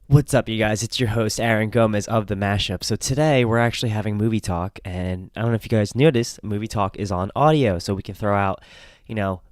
What's up, you guys? It's your host, Aaron Gomez of The Mashup. So today we're actually having movie talk, and I don't know if you guys noticed, movie talk is on audio, so we can throw out,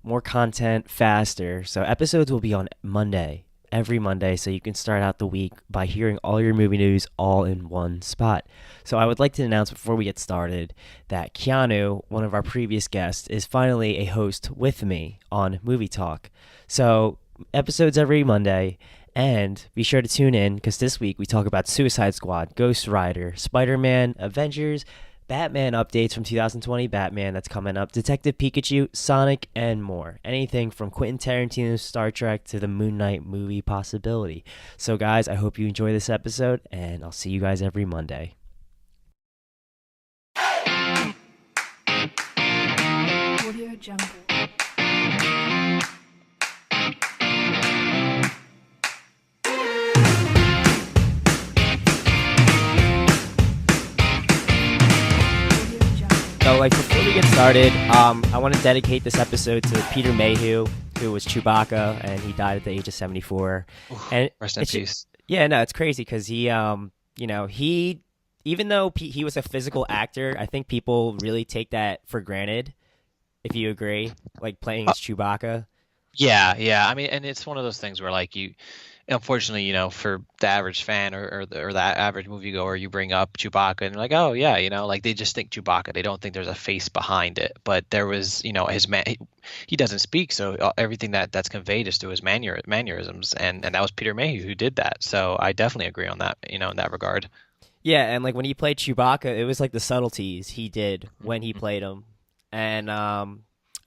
more content faster. So episodes will be on Monday, every Monday, so you can start out the week by hearing all your movie news all in one spot. So I would like to announce before we get started that Keanu, one of our previous guests, is finally a host with me on Movie Talk. So episodes every Monday. And be sure to tune in because this week we talk about Suicide Squad, Ghost Rider, Spider-Man, Avengers, Batman updates from 2020 Batman that's coming up, Detective Pikachu, Sonic, and more. Anything from Quentin Tarantino's Star Trek to the Moonknight movie possibility. So, guys, I hope you enjoy this episode, and I'll see you guys every Monday. Audio Jungle. So, before we get started, I want to dedicate this episode to Peter Mayhew, who was Chewbacca, and he died at the age of 74. Oof, And rest in it's peace. yeah, no, it's crazy because he even though he was a physical actor, I think people really take that for granted. If you agree, like playing Uh, as Chewbacca. yeah, yeah. I mean, and it's one of those things where, like, unfortunately, for the average fan or the average moviegoer, you bring up Chewbacca and they're like, oh yeah, like they just think Chewbacca. They don't think there's a face behind it. But there was, his man. He doesn't speak, so everything that's conveyed is through his mannerisms, and that was Peter Mayhew who did that. So I definitely agree on that, in that regard. Yeah, and like when he played Chewbacca, it was like the subtleties he did when he Mhm. played him. And I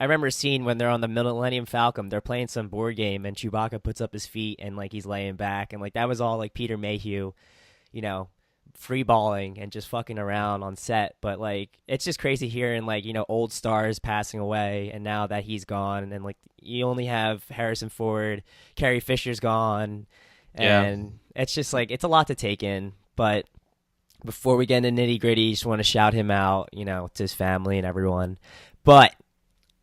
remember a scene when they're on the Millennium Falcon, they're playing some board game, and Chewbacca puts up his feet and like he's laying back, and like that was all like Peter Mayhew, you know, free balling and just fucking around on set. But like it's just crazy hearing like old stars passing away, and now that he's gone, and like you only have Harrison Ford, Carrie Fisher's gone, Yeah. and it's just like it's a lot to take in, but before we get into nitty gritty, just want to shout him out, to his family and everyone. But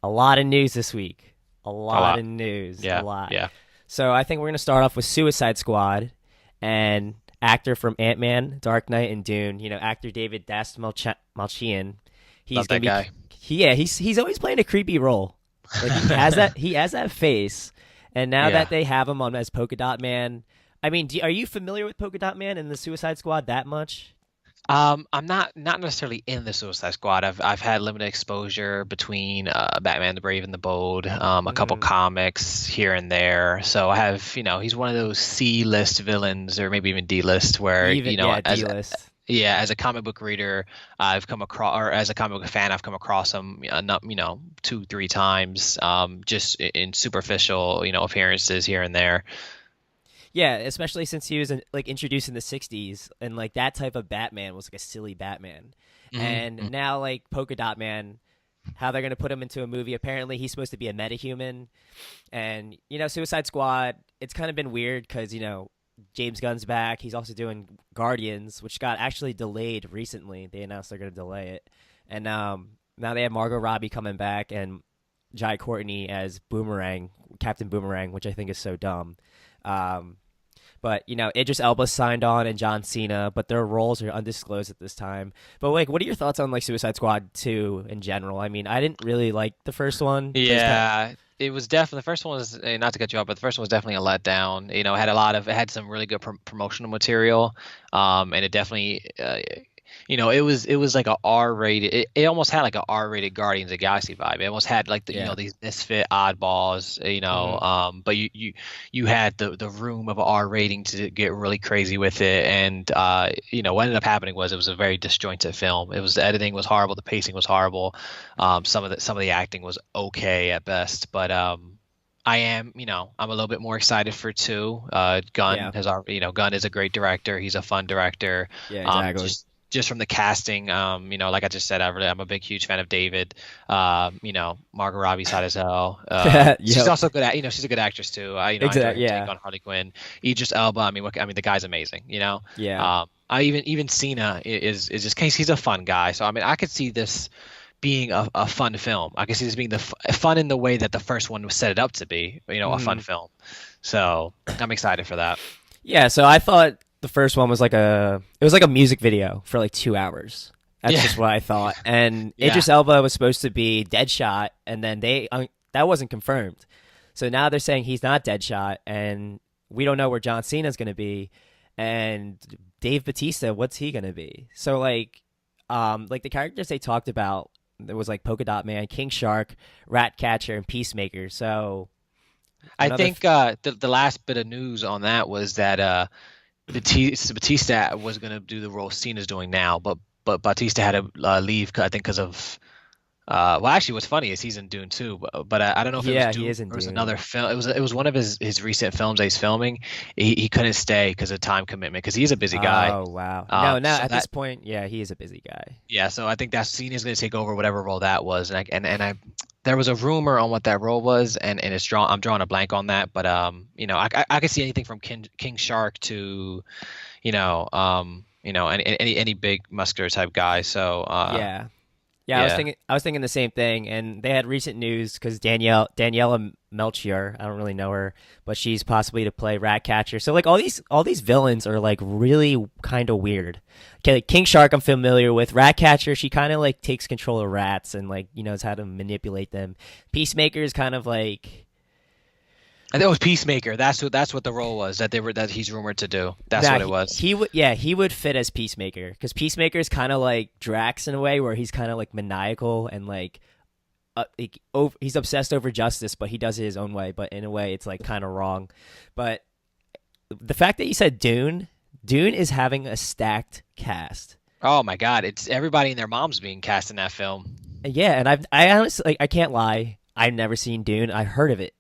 a lot of news this week. A A lot lot. of news. A Yeah. lot. Yeah. So I think we're going to start off with Suicide Squad and actor from Ant Man, Dark Knight, and Dune, actor David Malchian. He's Love going that to be. guy. He's always playing a creepy role. Like he has that face. And now Yeah. that they have him on as Polka Dot Man, I mean, are you familiar with Polka Dot Man and the Suicide Squad that much? I'm not necessarily in the Suicide Squad. I've had limited exposure between Batman the Brave and the Bold, a couple Mm, comics here and there. So I have, he's one of those C-list villains, or maybe even D-list, where even yeah, D list. as a comic book reader, I've come across, or as a comic book fan, I've come across him, not, two, three times, just in superficial, appearances here and there. Yeah, especially since he was like introduced in the '60s, and like that type of Batman was like a silly Batman, and Hmm. now like Polka Dot Man, how they're gonna put him into a movie? Apparently, he's supposed to be a metahuman, and Suicide Squad. It's kind of been weird because James Gunn's back. He's also doing Guardians, which got actually delayed recently. They announced they're gonna delay it, and now they have Margot Robbie coming back and Jai Courtney as Boomerang, Captain Boomerang, which I think is so dumb. Um, but Idris Elba signed on and John Cena, but their roles are undisclosed at this time. But like, what are your thoughts on like Suicide Squad 2 in general? I mean, I didn't really like the first one. It was kind of, Yeah, it was definitely the first one was not to cut you off, but the first one was definitely a letdown. It had some really good promotional material, and it definitely it was like a R-rated. It almost had like a R-rated Guardians of the Galaxy vibe. It almost had like yeah. these misfit oddballs, Hmm. but you had the room of a R rating to get really crazy with it, and what ended up happening was it was a very disjointed film. It was The editing was horrible, the pacing was horrible, some of the acting was okay at best, but I'm a little bit more excited for two. Gunn Yeah. has already, Gunn is a great director. He's a fun director. Yeah. Um, Exactly. just from the casting, like I just said, I'm a big, huge fan of David. Margot Robbie's hot as hell. She's Yep. also good at, she's a good actress too. I enjoy her Exactly. take Yeah. on Harley Quinn. Idris Elba, the guy's amazing. Yeah. I even Cena is just case he's a fun guy. So I mean, I could see this being a fun film. I can see this being fun in the way that the first one was set it up to be, a fun Hmm. film. So I'm excited for that. Yeah, so I thought the first one was it was like a music video for like 2 hours. That's Yeah, just what I thought. And yeah. Idris Elba was supposed to be Deadshot, and then that wasn't confirmed. So now they're saying he's not Deadshot, and we don't know where John Cena's going to be, and Dave Bautista, what's he going to be? So like the characters they talked about, there was like Polka Dot Man, King Shark, Ratcatcher, and Peacemaker. So I another, think the last bit of news on that was that Batista was going to do the role Cena's doing now, but Batista had to leave, I think, because of well, actually, what's funny is he's in Dune too, but I don't know if it was yeah, he Dune is in or it was Dune. another film. It was one of his recent films that he's filming. He couldn't stay because of time commitment because he's a busy guy. Oh wow. No, now So at this that point, yeah, he is a busy guy. yeah, so I think that Cena's going to take over whatever role that was, and I there was a rumor on what that role was, and it's drawn. I'm drawing a blank on that, but I could see anything from King Shark to any big muscular type guy. So Yeah. Yeah, yeah. I was thinking the same thing, and they had recent news because Daniela Melchior, I don't really know her, but she's possibly to play Ratcatcher. So like all these villains are like really kind of weird. Okay, like King Shark I'm familiar with. Ratcatcher, she kind of like takes control of rats and like knows how to manipulate them. Peacemaker is kind of like I think it was Peacemaker. That's what the role was that he's rumored to do. That's nah, what it was. he would yeah he would fit as Peacemaker because Peacemaker is kind of like Drax in a way where he's kind of like maniacal and like he's obsessed over justice, but he does it his own way. But in a way, it's like kind of wrong. But the fact that you said Dune is having a stacked cast. Oh my God, it's everybody and their moms being cast in that film. Yeah, and I honestly like I can't lie. I've never seen Dune. I heard of it,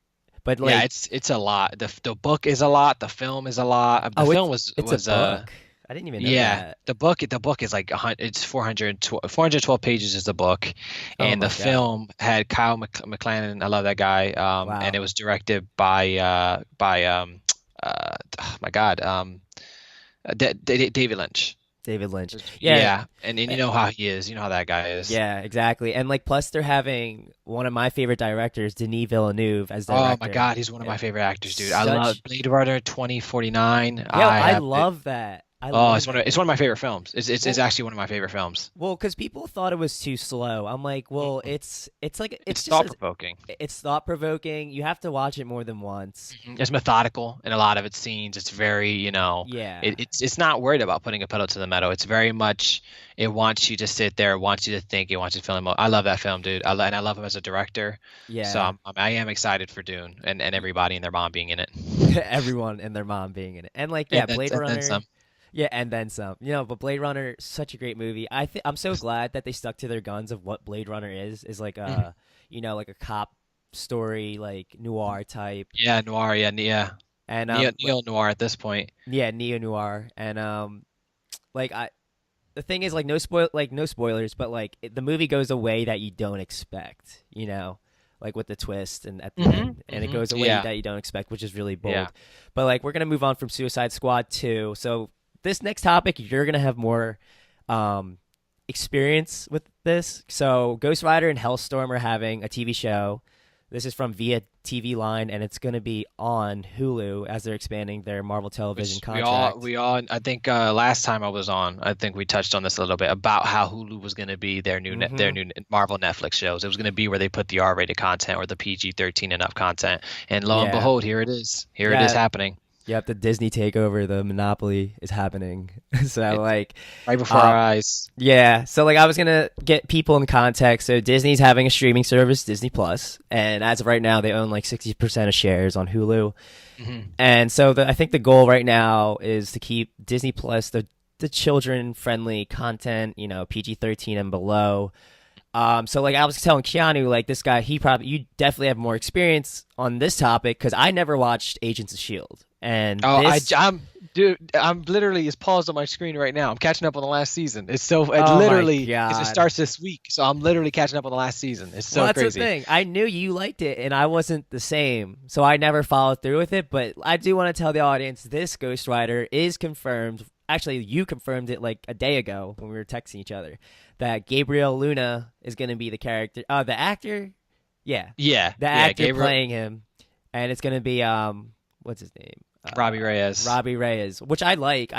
but Yeah, like it's a lot. The book is a lot. The film is a lot. The oh, film was it's a was book. I didn't even know yeah. that. The book is like it's 412 pages is the book, Oh and the my god! film had Kyle MacLachlan. I love that guy. And it Wow, was directed by oh my God David Lynch. David Lynch. Yeah, Yeah, and you eh, know how he is. You know how that guy is. yeah, exactly. And like plus they're having one of my favorite directors, Denis Villeneuve, as Oh my director. God, he's one of Yeah, my favorite actors, dude. I love such Blade Runner 2049. yeah, I I have it. love that. I Oh, it's love one of that. it's one of my favorite films. It's Well, actually one of my favorite films. well, because people thought it was too slow. I'm like, well, Mm-mm. it's like It's it's just thought as provoking. it's thought provoking. You have to watch it more than once. It's methodical in a lot of its scenes. It's very, Yeah, it's not worried about putting a pedal to the metal. It's very much it wants you to sit there, it wants you to think, it wants you to feel I love that film, dude. And I love him as a director. So yeah. I am excited for Dune and everybody and their mom being in it. Everyone and their mom being in it, and like yeah, And then Blade and then Runner. some. Yeah, and then some. But Blade Runner, such a great movie. I'm so glad that they stuck to their guns of what Blade Runner is like Mhm. a like a cop story, like noir type, Yeah, noir, yeah, yeah. and Neo noir at this point. yeah, neo noir, and like I the thing is like no spoilers, but like the movie goes a way that you don't expect, like with the twist and at the end, and it goes a way Yeah, that you don't expect, which is really yeah. bold. But like we're gonna move on from Suicide Squad 2. So this next topic, you're gonna have more um experience with this. So Ghost Rider and Hellstorm are having a TV show. This is from Via TV Line, and it's going to be on Hulu as they're expanding their Marvel Television Which we all contract. we all I think last time I was on, I think we touched on this a little bit about how Hulu was going to be their Mm-hmm. new Marvel Netflix shows. It was going to be where they put the R-rated content or the PG-13 enough content. And lo and Yeah. behold, here it is. Here it is Yeah. happening. Yep. The Disney takeover, the monopoly is happening. So It's like, right before uh, our eyes. yeah. So like, I was gonna get people in context. So Disney's having a streaming service, Disney Plus, and as of right now, they own like 60% of shares on Hulu. Hmm. And so I think the goal right now is to keep Disney Plus the children friendly content, PG-13 and below. So like I was telling Keanu, like this guy, you definitely have more experience on this topic because I never watched Agents of Shield, and Oh, this, dude, I'm literally it's paused on my screen right now. I'm catching up on the last season. It oh my literally it god. starts this week, so I'm literally catching up on the last season. It's Well, so that's the crazy. thing. I knew you liked it, and I wasn't the same, so I never followed through with it. But I do want to tell the audience this Ghost Rider is confirmed. Actually, you confirmed it like a day ago when we were texting each other that Gabriel Luna is going to be the character. The actor, yeah, Yeah, the yeah, actor Gabriel. playing him, and it's going to be what's his name? Robbie Reyes. Robbie Reyes, which I like.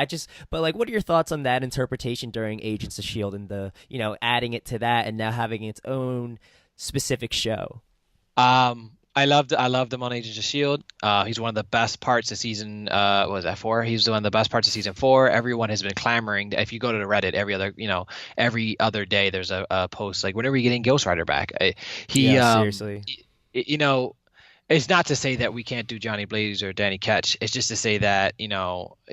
But like, what are your thoughts on that interpretation during Agents of Shield and the adding it to that and now having its own specific show? I loved him on Agents of Shield. He's one of the best parts of season. What was that 4? He's one of the best parts of season 4. Everyone has been clamoring. If you go to the Reddit, every other day there's a post like, when are we getting Ghost Rider back? He Yeah, seriously. you know, it's not to say that we can't do Johnny Blaze or Danny Ketch. It's just to say that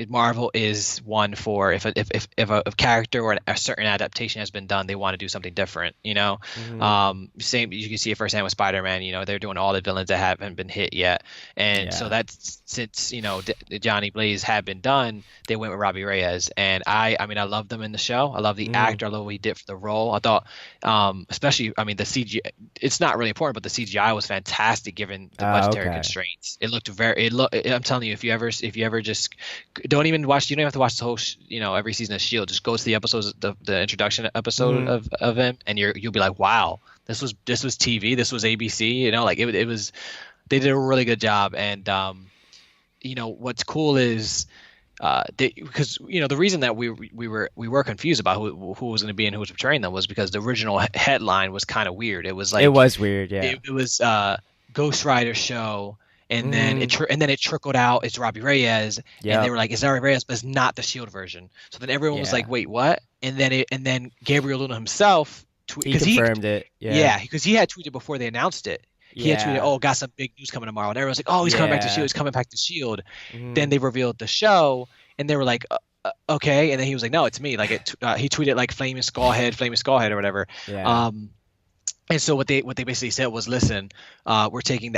Marvel is one for if a character or a certain adaptation has been done, they want to do something different. Same, you can see it firsthand with Spider-Man. They're doing all the villains that haven't been hit yet, and so that's since the Johnny Blaze had been done, they went with Robbie Reyes, and I mean I love them in the show. I love the actor. I love what he did for the role. I thought, especially the CGI. It's not really important, but the CGI was fantastic given the budgetary constraints. It looked I'm telling you, if you ever just don't even watch, you don't have to watch the whole every season of Shield. Just go to the episodes, the introduction episode of him, and you'll be like, wow, this was TV, this was ABC. It was, they did a really good job. And what's cool is because the reason that we were confused about who was going to be and who was portraying them was because the original headline was kind of weird. It was like, it was weird, yeah. It was Ghost Rider show, and then it trickled out. It's Robbie Reyes, and they were like, "It's Robbie Reyes, but it's not the Shield version." So then everyone was like, "Wait, what?" And then Gabriel Luna himself confirmed it. Yeah, because he had tweeted before they announced it. He had tweeted, "Oh, got some big news coming tomorrow," and everyone's like, "Oh, he's coming back to Shield. He's coming back to Shield." Then they revealed the show, and they were like, "Okay," and then he was like, "No, it's me." Like he tweeted like "Flaming Skullhead" or whatever. Yeah. And so what they basically said was, listen, we're taking the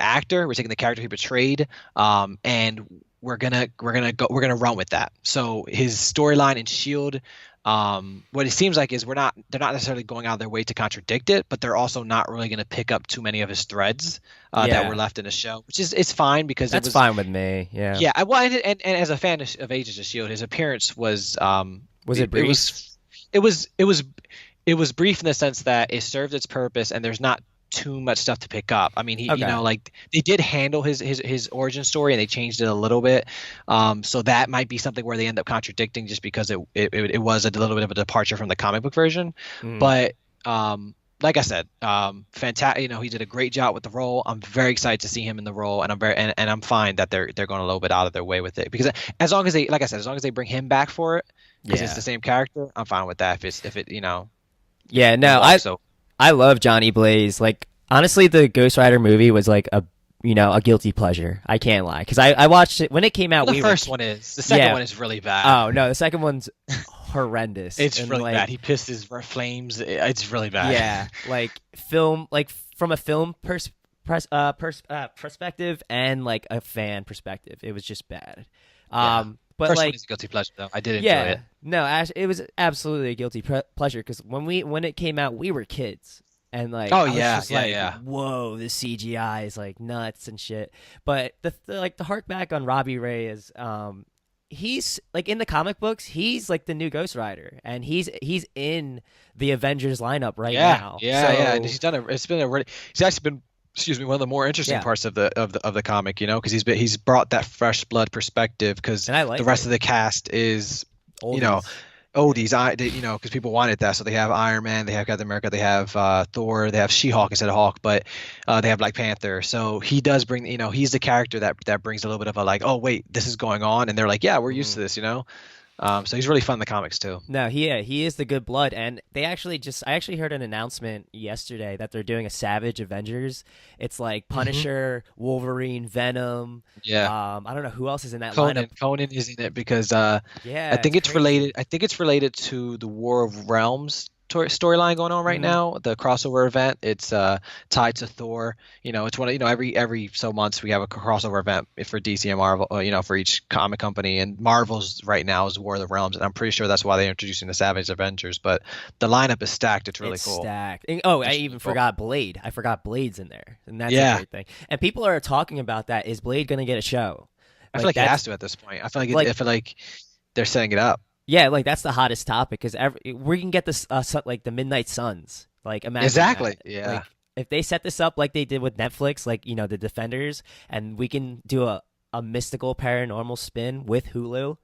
character he portrayed, and we're gonna run with that. So his storyline in Shield, what it seems like is they're not necessarily going out of their way to contradict it, but they're also not really gonna pick up too many of his threads that were left in the show, which is it's fine because that's fine with me. Yeah. Yeah. Well, and as a fan of Agents of Shield, his appearance was it brief? It was brief in the sense that it served its purpose and there's not too much stuff to pick up. I mean, they did handle his origin story and they changed it a little bit. So that might be something where they end up contradicting just because it was a little bit of a departure from the comic book version. But like I said, fantastic. He did a great job with the role. I'm very excited to see him in the role, and I'm fine that they're going a little bit out of their way with it, because as long as they bring him back for it, because it's the same character, I'm fine with that. If it. Yeah, no, I love Johnny Blaze. Like, honestly, the Ghost Rider movie was like a guilty pleasure. I can't lie, because I watched it when it came out. Well, the first one is. The second one is really bad. Oh no, the second one's horrendous. It's really bad. He pisses his flames. It's really bad. Yeah, from a film perspective and like a fan perspective, it was just bad. But first like, one is a guilty pleasure, though. I did enjoy it. No, it was absolutely a guilty pleasure, because when it came out, we were kids, and like, whoa, the CGI is like nuts and shit. But the hark back on Robbie Reyes, he's like, in the comic books, he's like the new Ghost Rider, and he's in the Avengers lineup right now. Yeah. He's actually been. Excuse me, one of the more interesting parts of the comic, because he's brought that fresh blood perspective, because the rest of the cast is oldies. Because people wanted that. So they have Iron Man, they have Captain America, they have Thor, they have She-Hulk instead of Hulk, but they have Black Panther. So he does bring, he's the character that brings a little bit of a like, oh wait, this is going on, and they're like, yeah, we're used to this, So he's really fun in the comics too. No, he is the good blood, and I actually heard an announcement yesterday that they're doing a Savage Avengers. It's like Punisher, Wolverine, Venom. Yeah. I don't know who else is in that lineup. Conan is in it because I think it's related. I think it's related to the War of Realms storyline going on right now, the crossover event. It's tied to Thor. It's one of every so months we have a crossover event for DC and Marvel, for each comic company, and Marvel's right now is War of the Realms, and I'm pretty sure that's why they're introducing the Savage Avengers. But the lineup is stacked. It's really cool. Stacked. I even forgot Blade. I forgot Blade's in there, and that's a great thing. And people are talking about that. Is Blade going to get a show? I feel like he has to at this point. I feel like they're setting it up. Yeah, like that's the hottest topic, because we can get this like the Midnight Suns. Like, imagine exactly. that. Yeah. Like, if they set this up like they did with Netflix, like the Defenders, and we can do a a mystical paranormal spin with Hulu,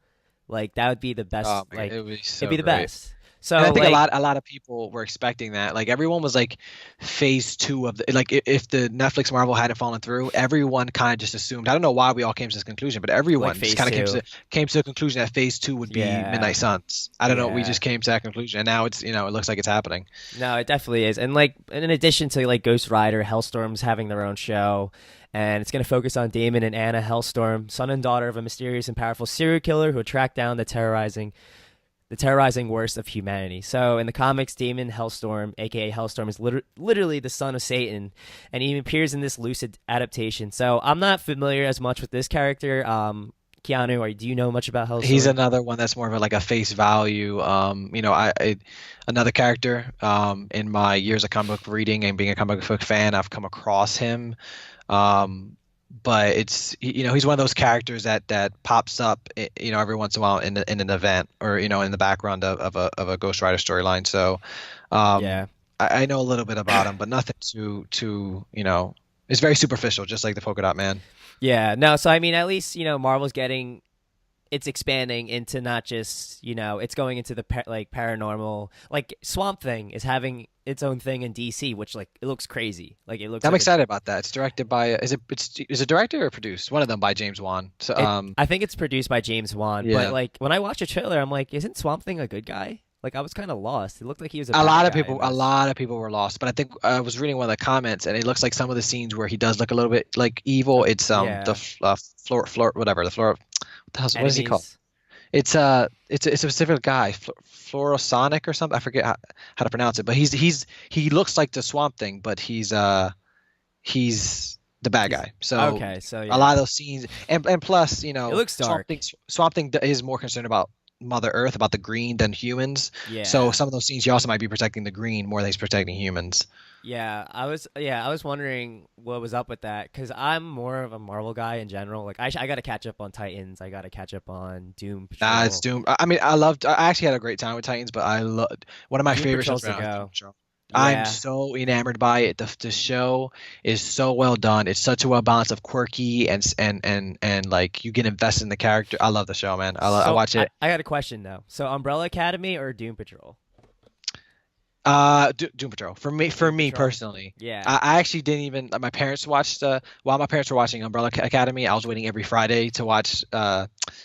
like that would be the Oh best. my God, Like it would be it'd so be the great. best. And I So think a like lot of people were expecting that. Like everyone was like phase two of the like if the Netflix Marvel hadn't fallen through, everyone kind of just assumed. I don't know why we all came to this conclusion, but like everyone just phase kind of two. came to the conclusion that phase two would be Yeah, Midnight Suns. I don't know. We yeah. just came to that conclusion, and now it's it looks like it's happening. No, it definitely is. And like in addition to like Ghost Rider, Hellstorm's having their own show, and it's going to focus on Damon and Anna Hellstorm, son and daughter of a mysterious and powerful serial killer who track down the terrorizing worst of humanity. So in the comics, Damon Hellstorm, aka Hellstorm, is literally the son of Satan, and he appears in this lucid adaptation. So I'm not familiar as much with this character. Keanu, do you know much about He's Hellstorm? another one that's more of a, like a face value. Another character. In my years of comic book reading and being a comic book fan, I've come across him. Um, but he's one of those characters that pops up, every once in a while in an event or in the background of a Ghost Rider storyline. So, um, Yeah. I know a little bit about him, but nothing too. It's very superficial, just like the Polka Dot Man. Yeah, no, so I mean, at least, Marvel's getting it's expanding into not just it's going into the like paranormal, like Swamp Thing is having its own thing in DC, which like it looks crazy, like it looks I'm like a excited about that. It's directed by is it directed or produced? One of them by James Wan. So it. I think it's produced by James Wan, but yeah. like when I watched a trailer, I'm like, isn't Swamp Thing a good guy? Like I was kind of lost. It looked like he was a A bad lot of guy in people, a this. lot of people were lost, but I think I was reading one of the comments, and it looks like some of the scenes where he does look a little bit like evil. It's the Yeah, floor whatever the floor. What the hell? What is he called? enemies. It's a specific guy, Fluorosonic or something. I forget how to pronounce it, but he looks like the Swamp Thing, but he's the bad He's guy. So okay. So a lot yeah, of those scenes, and plus, it looks dark. Swamp Thing is more concerned about Mother Earth, about the green than humans. So Yeah. some of those scenes, he also might be protecting the green more than he's protecting humans. I was wondering what was up with that because I'm more of a Marvel guy in general. Like I got to catch up on Titans. I got to catch up on Doom Nah, it's Patrol. Doom. I mean, I actually had a great time with Titans, but I loved one of my Doom favorite shows Patrol's the right now is Doom go. Patrol. I'm Yeah, so enamored by it. The show is so well done. It's such a well balance of quirky and like you get invested in the character. I love the show, man. I so watch I, it. I got a question though. So Umbrella Academy or Doom Patrol? Doom Patrol for Doom me Patrol. personally. Yeah. I actually didn't even. My parents watched. While my parents were watching Umbrella Academy, I was waiting every Friday to watch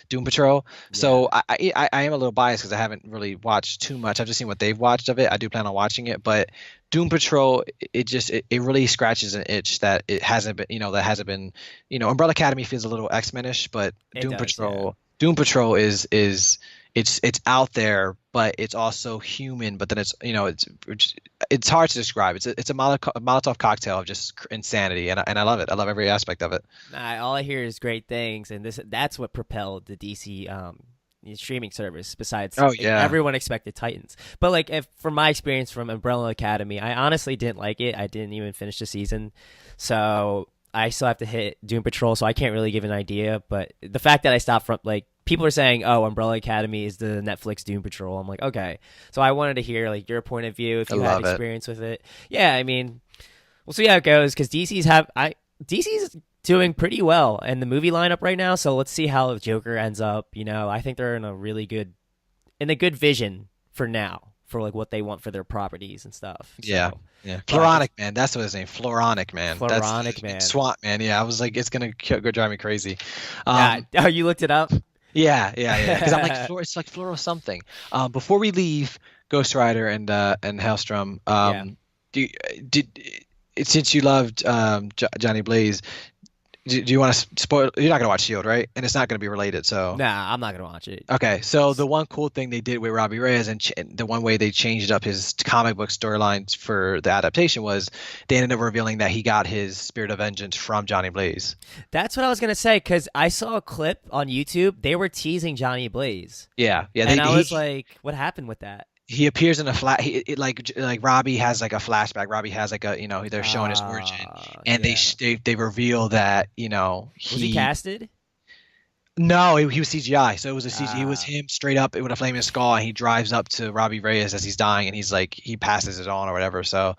Doom Patrol. So Yeah. I am a little biased because I haven't really watched too much. I've just seen what they've watched of it. I do plan on watching it, but Doom Patrol, it really scratches an itch that it hasn't been. Umbrella Academy feels a little X-Men-ish, but It does. Yeah. Doom Patrol is it's out there, but it's also human. But then it's hard to describe. It's a Molotov cocktail of just insanity, and I love it. I love every aspect of it. Nah, all I hear is great things, and that's what propelled the DC streaming service. Besides, Oh yeah, everyone expected Titans, but like if from my experience from Umbrella Academy, I honestly didn't like it. I didn't even finish the season, so I still have to hit Doom Patrol, so I can't really give an idea. But the fact that I stopped from like people are saying, "Oh, Umbrella Academy is the Netflix Doom Patrol," I'm like, okay. So I wanted to hear like your point of view if I you had love it. experience with it. Yeah, I mean, we'll see how it goes because DC's doing pretty well in the movie lineup right now. So let's see how Joker ends up. I think they're in a good vision for now for like what they want for their properties and stuff. Yeah, So, yeah. but Floronic Man, that's what his name. Floronic Man. That's Floronic Man. Swamp Man. Yeah, I was like, it's gonna go drive me crazy. Yeah. Um, Oh, you looked it up? yeah. Because I'm like, it's like Floral something. Before we leave Ghost Rider and Hellstrom, Yeah. do you, did since you loved Johnny Blaze, do you want to spoil? You're not gonna watch Shield, right? And it's not gonna be related, so. Nah, I'm not gonna watch it. Okay, so the one cool thing they did with Robbie Reyes and the one way they changed up his comic book storylines for the adaptation was they ended up revealing that he got his Spirit of Vengeance from Johnny Blaze. That's what I was gonna say because I saw a clip on YouTube. They were teasing Johnny Blaze, Yeah. and I was like, "What happened with that?" He appears in a flat. Like Robbie has like a flashback. Robbie has like a they're showing his origin, and Yeah. they reveal that Was he casted? No, he was CGI. So it was a CG. It was Ah, him straight up with a flaming skull, and he drives up to Robbie Reyes as he's dying, and he's like he passes it on or whatever. So,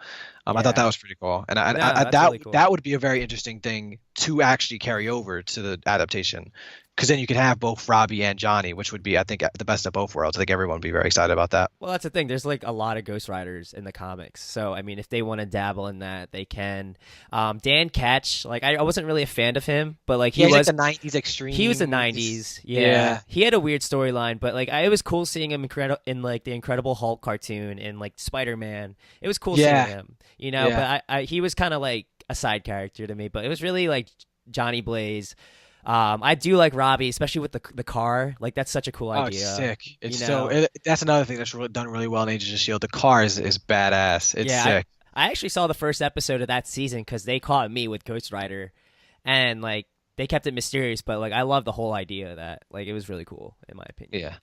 I thought that yeah. was pretty cool, and No, that's really cool. that would be a very interesting thing to actually carry over to the adaptation, because then you could have both Robbie and Johnny, which would be I think the best of both worlds. I think everyone would be very excited about that. Well, that's the thing. There's like a lot of Ghost Riders in the comics, so I mean, if they want to dabble in that, they can. Dan Catch, like I wasn't really a fan of him, but like Yeah, he's like the '90s he was the extreme. '90s. Yeah, Yeah, he had a weird storyline, but like it was cool seeing him in like the Incredible Hulk cartoon and like Spider-Man. It was cool seeing yeah, him, yeah. But he was kind of like a side character to me, but it was really like Johnny Blaze. I do like Robbie, especially with the car. Like that's such a cool Oh, it's idea. sick. You It's so know, that's another thing that's really done really well in Agents of Shield. The car is badass. It's yeah. sick. I actually saw the first episode of that season because they caught me with Ghost Rider, and like they kept it mysterious. But like I love the whole idea of that. Like it was really cool in my opinion. Yeah.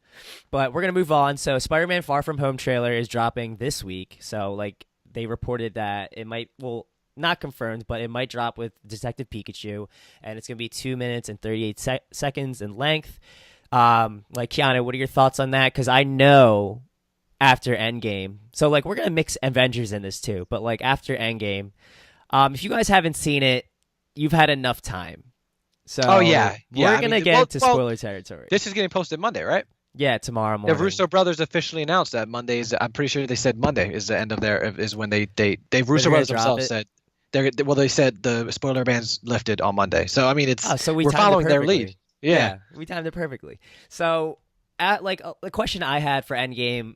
But we're gonna move on. So Spider-Man Far From Home trailer is dropping this week. So like they reported that it might well not confirmed, but it might drop with Detective Pikachu, and it's gonna be 2 minutes and 38 seconds in length. Like Kiana, what are your thoughts on that? Because I know after Endgame, so like we're gonna mix Avengers in this too, but like after Endgame, if you guys haven't seen it, you've had enough time. Oh So yeah, yeah. we're I mean, gonna get into spoiler territory. this is getting posted Monday, right? Yeah, tomorrow The morning. Russo brothers officially announced that Monday is. I'm pretty sure they said Monday is the end of their is when they They're Russo gonna brothers drop themselves it. said well they said the spoiler ban's lifted on Monday. So I mean it's Oh, so we we're timed it following their lead. perfectly. Yeah. Yeah, we timed it perfectly. So, at like the question I had for Endgame,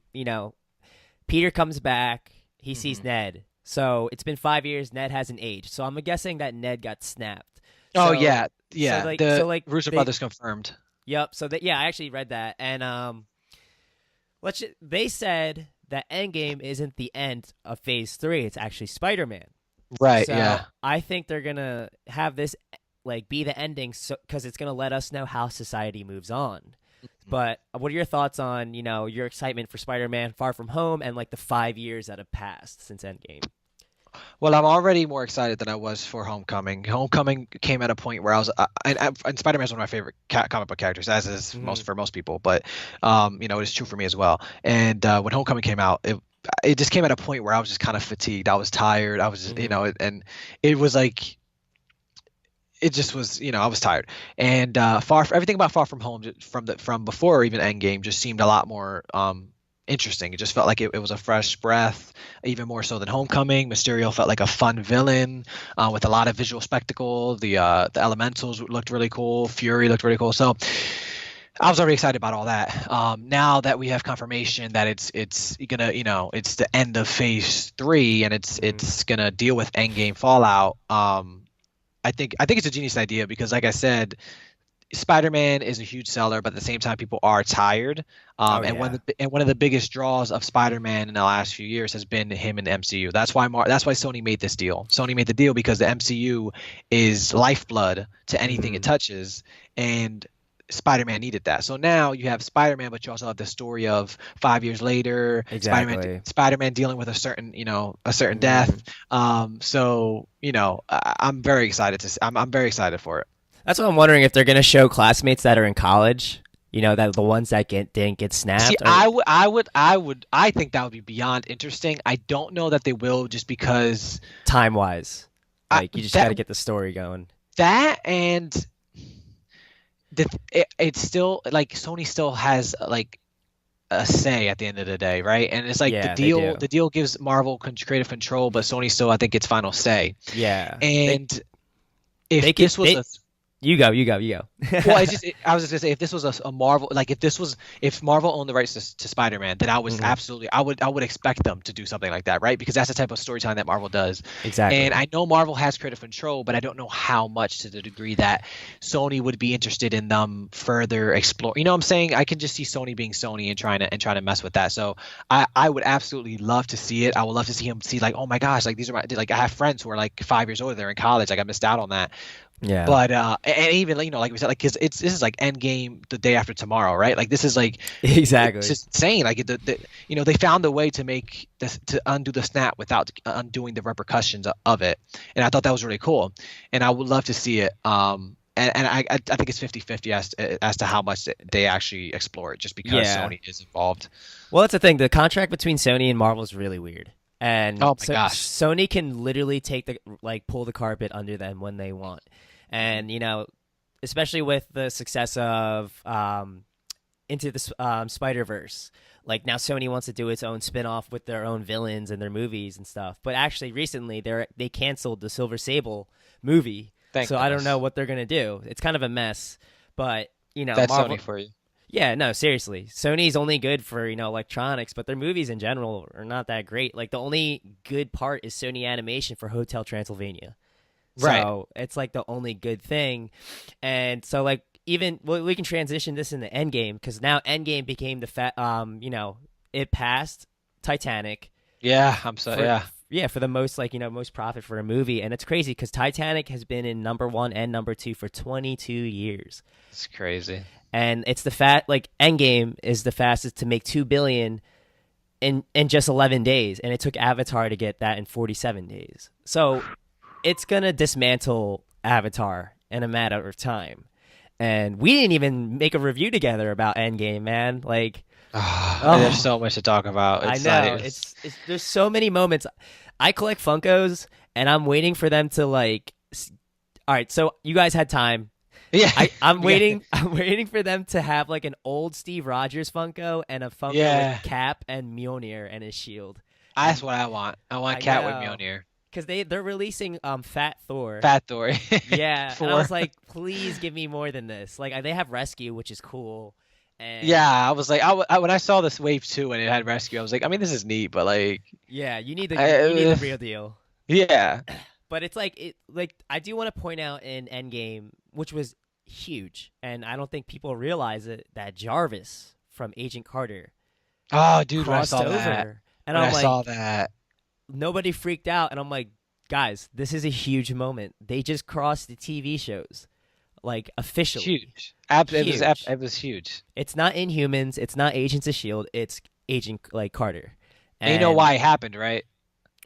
Peter comes back, he sees Hmm. Ned. So it's been 5 years. Ned hasn't aged. So I'm guessing that Ned got snapped. Oh So, yeah, so yeah. like, so The like Russo they, brothers confirmed. yep. So that yeah, I actually read that, and they said that Endgame isn't the end of Phase 3. It's actually Spider-Man. Right. So Yeah. I think they're gonna have this like be the ending, so because it's gonna let us know how society moves on. But what are your thoughts on your excitement for Spider-Man Far From Home and like the 5 years that have passed since Endgame? Well, I'm already more excited than I was for Homecoming. Homecoming came at a point where I was, and Spider-Man's one of my favorite comic book characters, as is Hmm. most people. But, it's true for me as well. And when Homecoming came out, it just came at a point where I was just kind of fatigued. I was tired. I was just, Hmm. and it was like it just was, I was tired. And everything about Far From Home from before or even Endgame just seemed a lot more interesting. It just felt like it was a fresh breath, even more so than Homecoming. Mysterio felt like a fun villain with a lot of visual spectacle. The Elementals looked really cool. Fury looked really cool. So I was already excited about all that. Now that we have confirmation that it's gonna, it's the end of Phase 3 and Hmm. it's gonna deal with Endgame Fallout. I think it's a genius idea because, like I said, Spider-Man is a huge seller, but at the same time, people are tired. Oh And yeah. one of the biggest draws of Spider-Man in the last few years has been him in the MCU. That's why Sony made this deal. Sony made the deal because the MCU is lifeblood to anything it Hmm. touches, and Spider-Man needed that. So now you have Spider-Man, but you also have the story of 5 years later, Exactly. Spider-Man dealing with a certain Hmm. death. So I'm very excited I'm very excited for it. That's what I'm wondering if they're gonna show classmates that are in college. That the ones that didn't get See, snapped, or I think that would be beyond interesting. I don't know that they will, just because time wise, I, like you just got that to get the story going. that and it's still like Sony still has like a say at the end of the day, right? And it's like Yeah, they do. the deal gives Marvel creative control, but Sony still I think gets final say. Yeah, And they if could this was they a you go. Well, I was just gonna say if this was a Marvel, like if Marvel owned the rights to Spider-Man, then Hmm. I would expect them to do something like that, right? Because that's the type of storytelling that Marvel does. And Exactly. I know Marvel has creative control, but I don't know how much, to the degree that Sony would be interested in them further explore. You know what I'm saying? I can just see Sony being Sony and trying to mess with that. So I would absolutely love to see it. I would love to see him see like, oh my gosh, like these are like I have friends who are like 5 years older, they're in college, like I missed out on that. Yeah. But and even like we said, like 'cause this is like Endgame the day after tomorrow, right? Like this is like it's Exactly. just insane. Like they found a way to make this to undo the snap without undoing the repercussions of it, and I thought that was really cool, and I would love to see it. I think it's 50-50 as to how much they actually explore it, just because Yeah. Sony is involved. Well, that's the thing. The contract between Sony and Marvel is really weird, and Oh my so gosh. Sony can literally take the like pull the carpet under them when they want, and especially with the success of Into the Spider Verse. Like now, Sony wants to do its own spin off with their own villains and their movies and stuff. But actually, recently they canceled the Silver Sable movie, Thank so I don't know goodness. what they're gonna do. It's kind of a mess. But That's Marvel. Sony for you. Yeah, no, seriously. Sony's only good for, electronics, but their movies in general are not that great. Like the only good part is Sony Animation for Hotel Transylvania. Right. So, it's like the only good thing. And so like even we can transition this into Endgame cuz now Endgame became it passed Titanic Yeah, I'm so for yeah. for the most most profit for a movie, and it's crazy cuz Titanic has been in number 1 and number 2 for 22 years. It's crazy. And it's like Endgame is the fastest to make 2 billion in just 11 days, and it took Avatar to get that in 47 days. So it's gonna dismantle Avatar in a matter of time. And we didn't even make a review together about Endgame, man. Like, There's oh, so much to talk about. I It's not know even. it's there's so many moments. I collect Funkos, and I'm waiting for them to all right, so you guys had time. Yeah. I'm Yeah. waiting. I'm waiting for them to have like an old Steve Rogers Funko and a Funko Yeah. with Cap and Mjolnir and his shield. That's And what I want. I want I Cat with know Mjolnir. because they're releasing Fat Thor. Fat Thor. Yeah, and I Four. was like, please give me more than this. Like they have Rescue, which is cool, and Yeah, I was like, when I saw this wave 2 and it had rescue, I was like, I mean, this is neat, but like, yeah, you need I, the real deal. yeah. But it's like I do want to point out in Endgame, which was huge, and I don't think people realize it, that Jarvis from Agent Carter Oh, dude, when I crossed saw that, over, and when I I'm saw like, that, nobody freaked out, and I'm like, guys, this is a huge moment. They just crossed the TV shows, like officially. huge. Huge. It was huge. It's not Inhumans. It's not Agents of Shield. It's Agent like Carter. And you know And why it happened, right?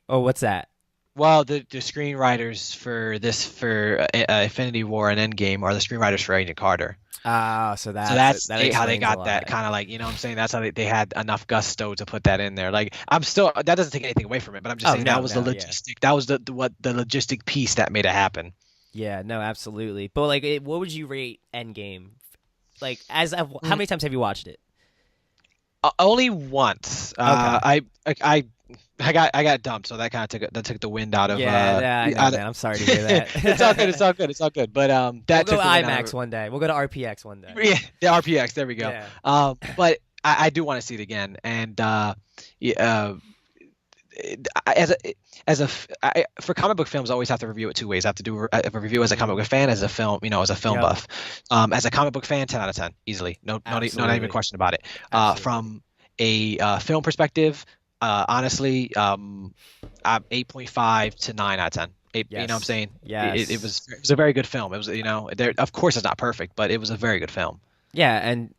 oh, what's that? Well, the screenwriters for Infinity War and Endgame are the screenwriters for Agent Carter. Ah, So that's that how they explains a got that lot. kind of like, you know what I'm saying? That's how they had enough gusto to put that in there. Like, I'm still, that doesn't take anything away from it, but I'm just Oh saying that no, was the no, yeah, logistic, that was the logistic piece that made it happen. yeah, no, absolutely. But like, what would you rate Endgame? Like, how Mm, many times have you watched it? Only once. Okay. I got dumped, so that took the wind out of Yeah, yeah, I know, out of, man. I'm sorry to hear it's all good, it's that. all good, it's all good. But We'll that go took the wind out IMAX of one day. We'll go to RPX one day. yeah, the RPX. There we go. Yeah. But I do want to see it again, and yeah, as a for comic book films, I always have to review it two ways. I have to do a review as a comic Hmm. book fan, as a film, as a film Yep. buff. As a comic book fan, 10 out of 10, easily. Not even a Absolutely. question about it. Absolutely. From a film perspective, honestly, I'm 8.5 to 9 out of 10. Eight, you know what I'm Yes. saying? Yes. It was a very good film. It was, there, of course it's not perfect, but it was a very good film. Yeah, and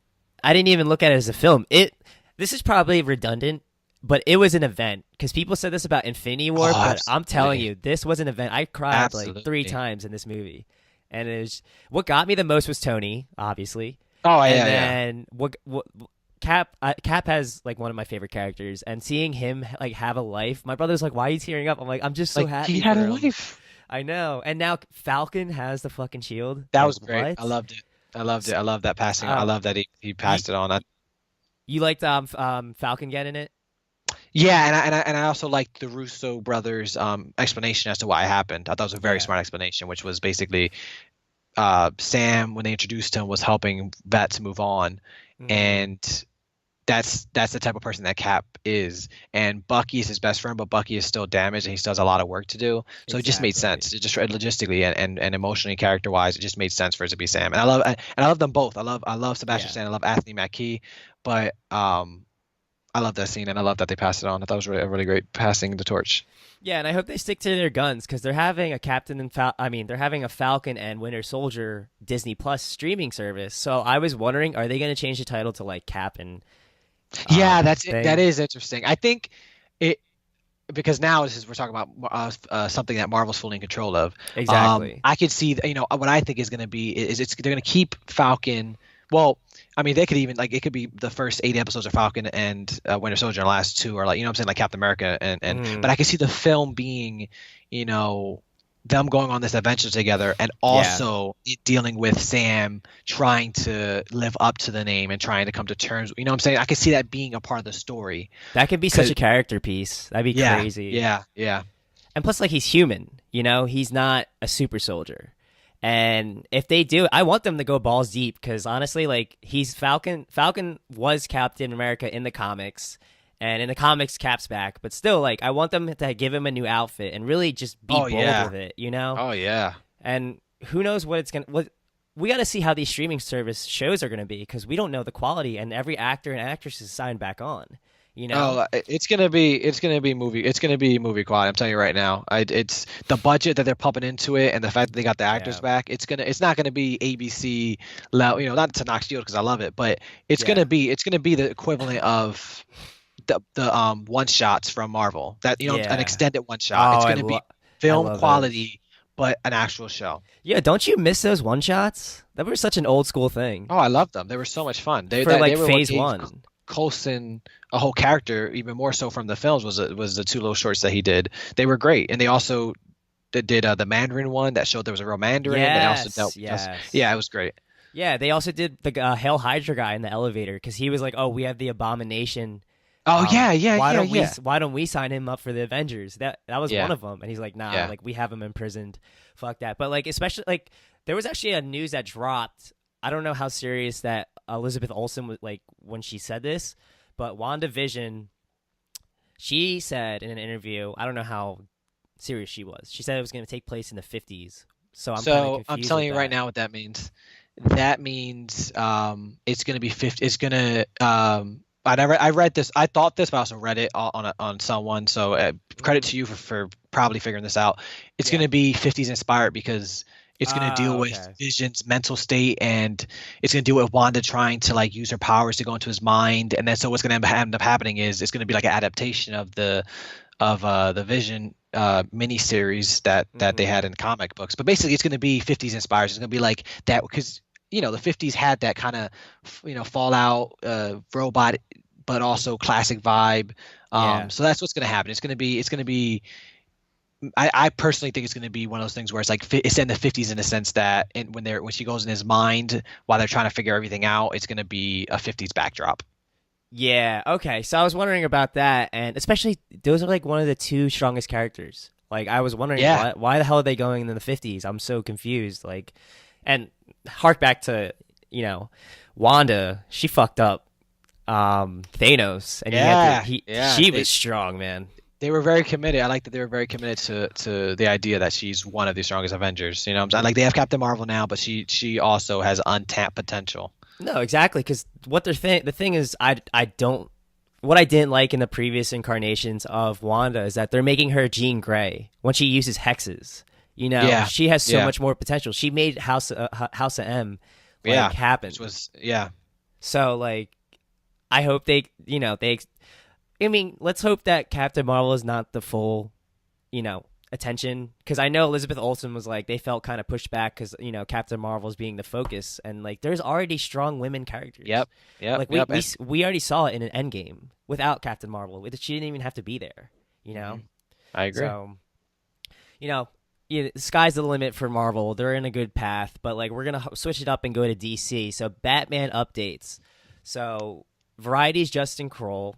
I didn't even look at it as a film. This is probably redundant, but it was an event because people said this about Infinity War, Oh, but I'm telling absolutely. you, this was an event. I cried like three Absolutely. times in this movie, and it was what got me the most was Tony, obviously, Oh, and yeah, yeah. then what Cap has like one of my favorite characters, and seeing him like have a life. My brother's like, "Why are you tearing up?" I'm like, "I'm just so Like, he happy had for a him." life. I know, and now Falcon has the fucking shield. That Like was great. I what? loved it. I loved S- it. I love that passing. I Oh, love that he you passed it on. you liked Falcon getting it? Yeah, and I also liked the Russo brothers explanation as to why it happened. I thought it was a very Yeah. smart explanation, which was basically Sam, when they introduced him, was helping Vet to move on, Hmm. and that's the type of person that Cap is. And Bucky is his best friend, but Bucky is still damaged and he still has a lot of work to do. So it just made Exactly. sense. It just logistically and emotionally, character wise, it just made sense for it to be Sam. And I love them both. I love Sebastian Yeah. Stan. I love Anthony Mackie, but I love that scene and I love that they passed it on. I thought it was a really great passing the torch. Yeah, and I hope they stick to their guns because they're having a they're having a Falcon and Winter Soldier Disney Plus streaming service. So I was wondering, are they going to change the title to like Cap and Yeah, that's it. That thing? is interesting. I think it. because now this is we're talking about something that Marvel's fully in control of. Exactly. I could see, what I think is going to be is they're going to keep Falcon. Well, I mean, they could even like it could be the first 8 episodes of Falcon and Winter Soldier, and the last two are like what I'm saying, like Captain America but Mm, I could see the film being, you know, them going on this adventure together, and yeah. also it dealing with Sam trying to live up to the name and trying to come to terms. You know what I'm saying? I could see that being a part of the story. That could be such 'Cause a character piece. That'd be yeah, crazy. yeah, yeah. And plus, like, he's human. He's not a super soldier. And if they do, I want them to go balls deep because honestly, like, he's Falcon. Falcon was Captain America in the comics, and in the comics, Cap's back. But still, like, I want them to give him a new outfit and really just be Oh bold yeah. with it. Oh yeah. And who knows what it's gonna. What we got to see how these streaming service shows are gonna be because we don't know the quality, and every actor and actress is signed back on. You know? Oh, it's gonna be movie quality. I'm telling you right now. It's the budget that they're pumping into it, and the fact that they got the actors Yeah. back. It's not gonna be ABC level. Not to knock Shield because I love it, but Yeah. it's gonna be the equivalent of the one shots from Marvel. That an Yeah. extended one shot. Oh, It's gonna be I film love those. quality, but an actual show. Yeah, don't you miss those one shots? That were such an old school thing Oh, I love them. They were so much fun. for They like were what phase gave one. Coulson a whole character, even more so from the films, was the two little shorts that he did. They were great, and they also did the Mandarin one that showed there was a real Mandarin. They also Yes, dealt with us. Yeah, yes. it was great. Yeah, they also did the Hail Hydra guy in the elevator because he was like, "Oh, we have the Abomination. Oh yeah, yeah, Why yeah, don't we yeah, why don't we sign him up for the Avengers?" That was one yeah, of them, and he's like, "Nah, yeah. like we have him imprisoned. Fuck that." But like, especially like, there was actually a news that dropped. I don't know how serious that Elizabeth Olsen was like when she said this, but WandaVision, she said in an interview, I don't know how serious she was. She said it was going to take place in the 50s. So I'm kind of So I'm confused telling with you right that. now what that means. That means it's gonna be 50. It's gonna I read this. I thought this, but I also read it on someone. So credit Mm, to you for probably figuring this out. It's yeah. gonna be 50s inspired because it's gonna deal with Okay. Vision's mental state, and it's gonna deal with Wanda trying to like use her powers to go into his mind, and then so what's gonna end up happening is it's gonna be like an adaptation of the Vision miniseries that they Hmm. had in comic books. But basically, it's going to be 50s inspired. It's going to be like that because the 50s had that kind of Fallout robot, but also classic vibe. Yeah. So that's what's going to happen. It's going to be. I personally think it's going to be one of those things where it's like it's in the 50s in the sense that when she goes in his mind while they're trying to figure everything out, it's going to be a 50s backdrop. Yeah. Okay. So I was wondering about that, and especially those are like one of the two strongest characters. Like I was wondering Yeah. why the hell are they going in the 50s? I'm so confused. Like, and hark back to you know, Wanda. She fucked up Thanos, and he had to. Yeah. Yeah. She was strong, man. They were very committed. I like that they were very committed to the idea that she's one of the strongest Avengers. You know, what I'm saying? Like they have Captain Marvel now, but she also has untapped potential. No, exactly. Because what the thing is, I don't. What I didn't like in the previous incarnations of Wanda is that they're making her Jean Grey when she uses hexes. Yeah, She has so yeah, much more potential. She made House of M like yeah. happen. Which was yeah, So like, I hope they. I mean, let's hope that Captain Marvel is not the full, attention. Because I know Elizabeth Olsen was like they felt kind of pushed back because Captain Marvel's being the focus, and like there's already strong women characters. yep, yep, Like we yep. we we already saw it in an Endgame without Captain Marvel. She didn't even have to be there. You know. Mhm. I agree. So you know. Yeah, the sky's the limit for Marvel. They're in a good path, but like we're gonna switch it up and go to DC. So Batman updates. So Variety's Justin Kroll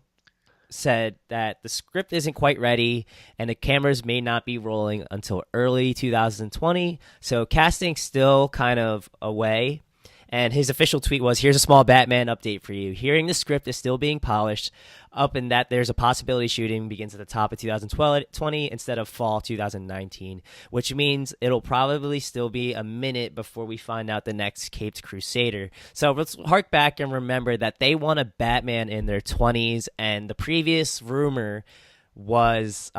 said that the script isn't quite ready and the cameras may not be rolling until early 2020. So casting's still kind of away. And his official tweet was, "Here's a small Batman update for you. Hearing the script is still being polished up and that there's a possibility shooting begins at the top of 2020 instead of fall 2019, which means it'll probably still be a minute before we find out the next Caped Crusader." So let's hark back and remember that they want a Batman in their 20s, and the previous rumor was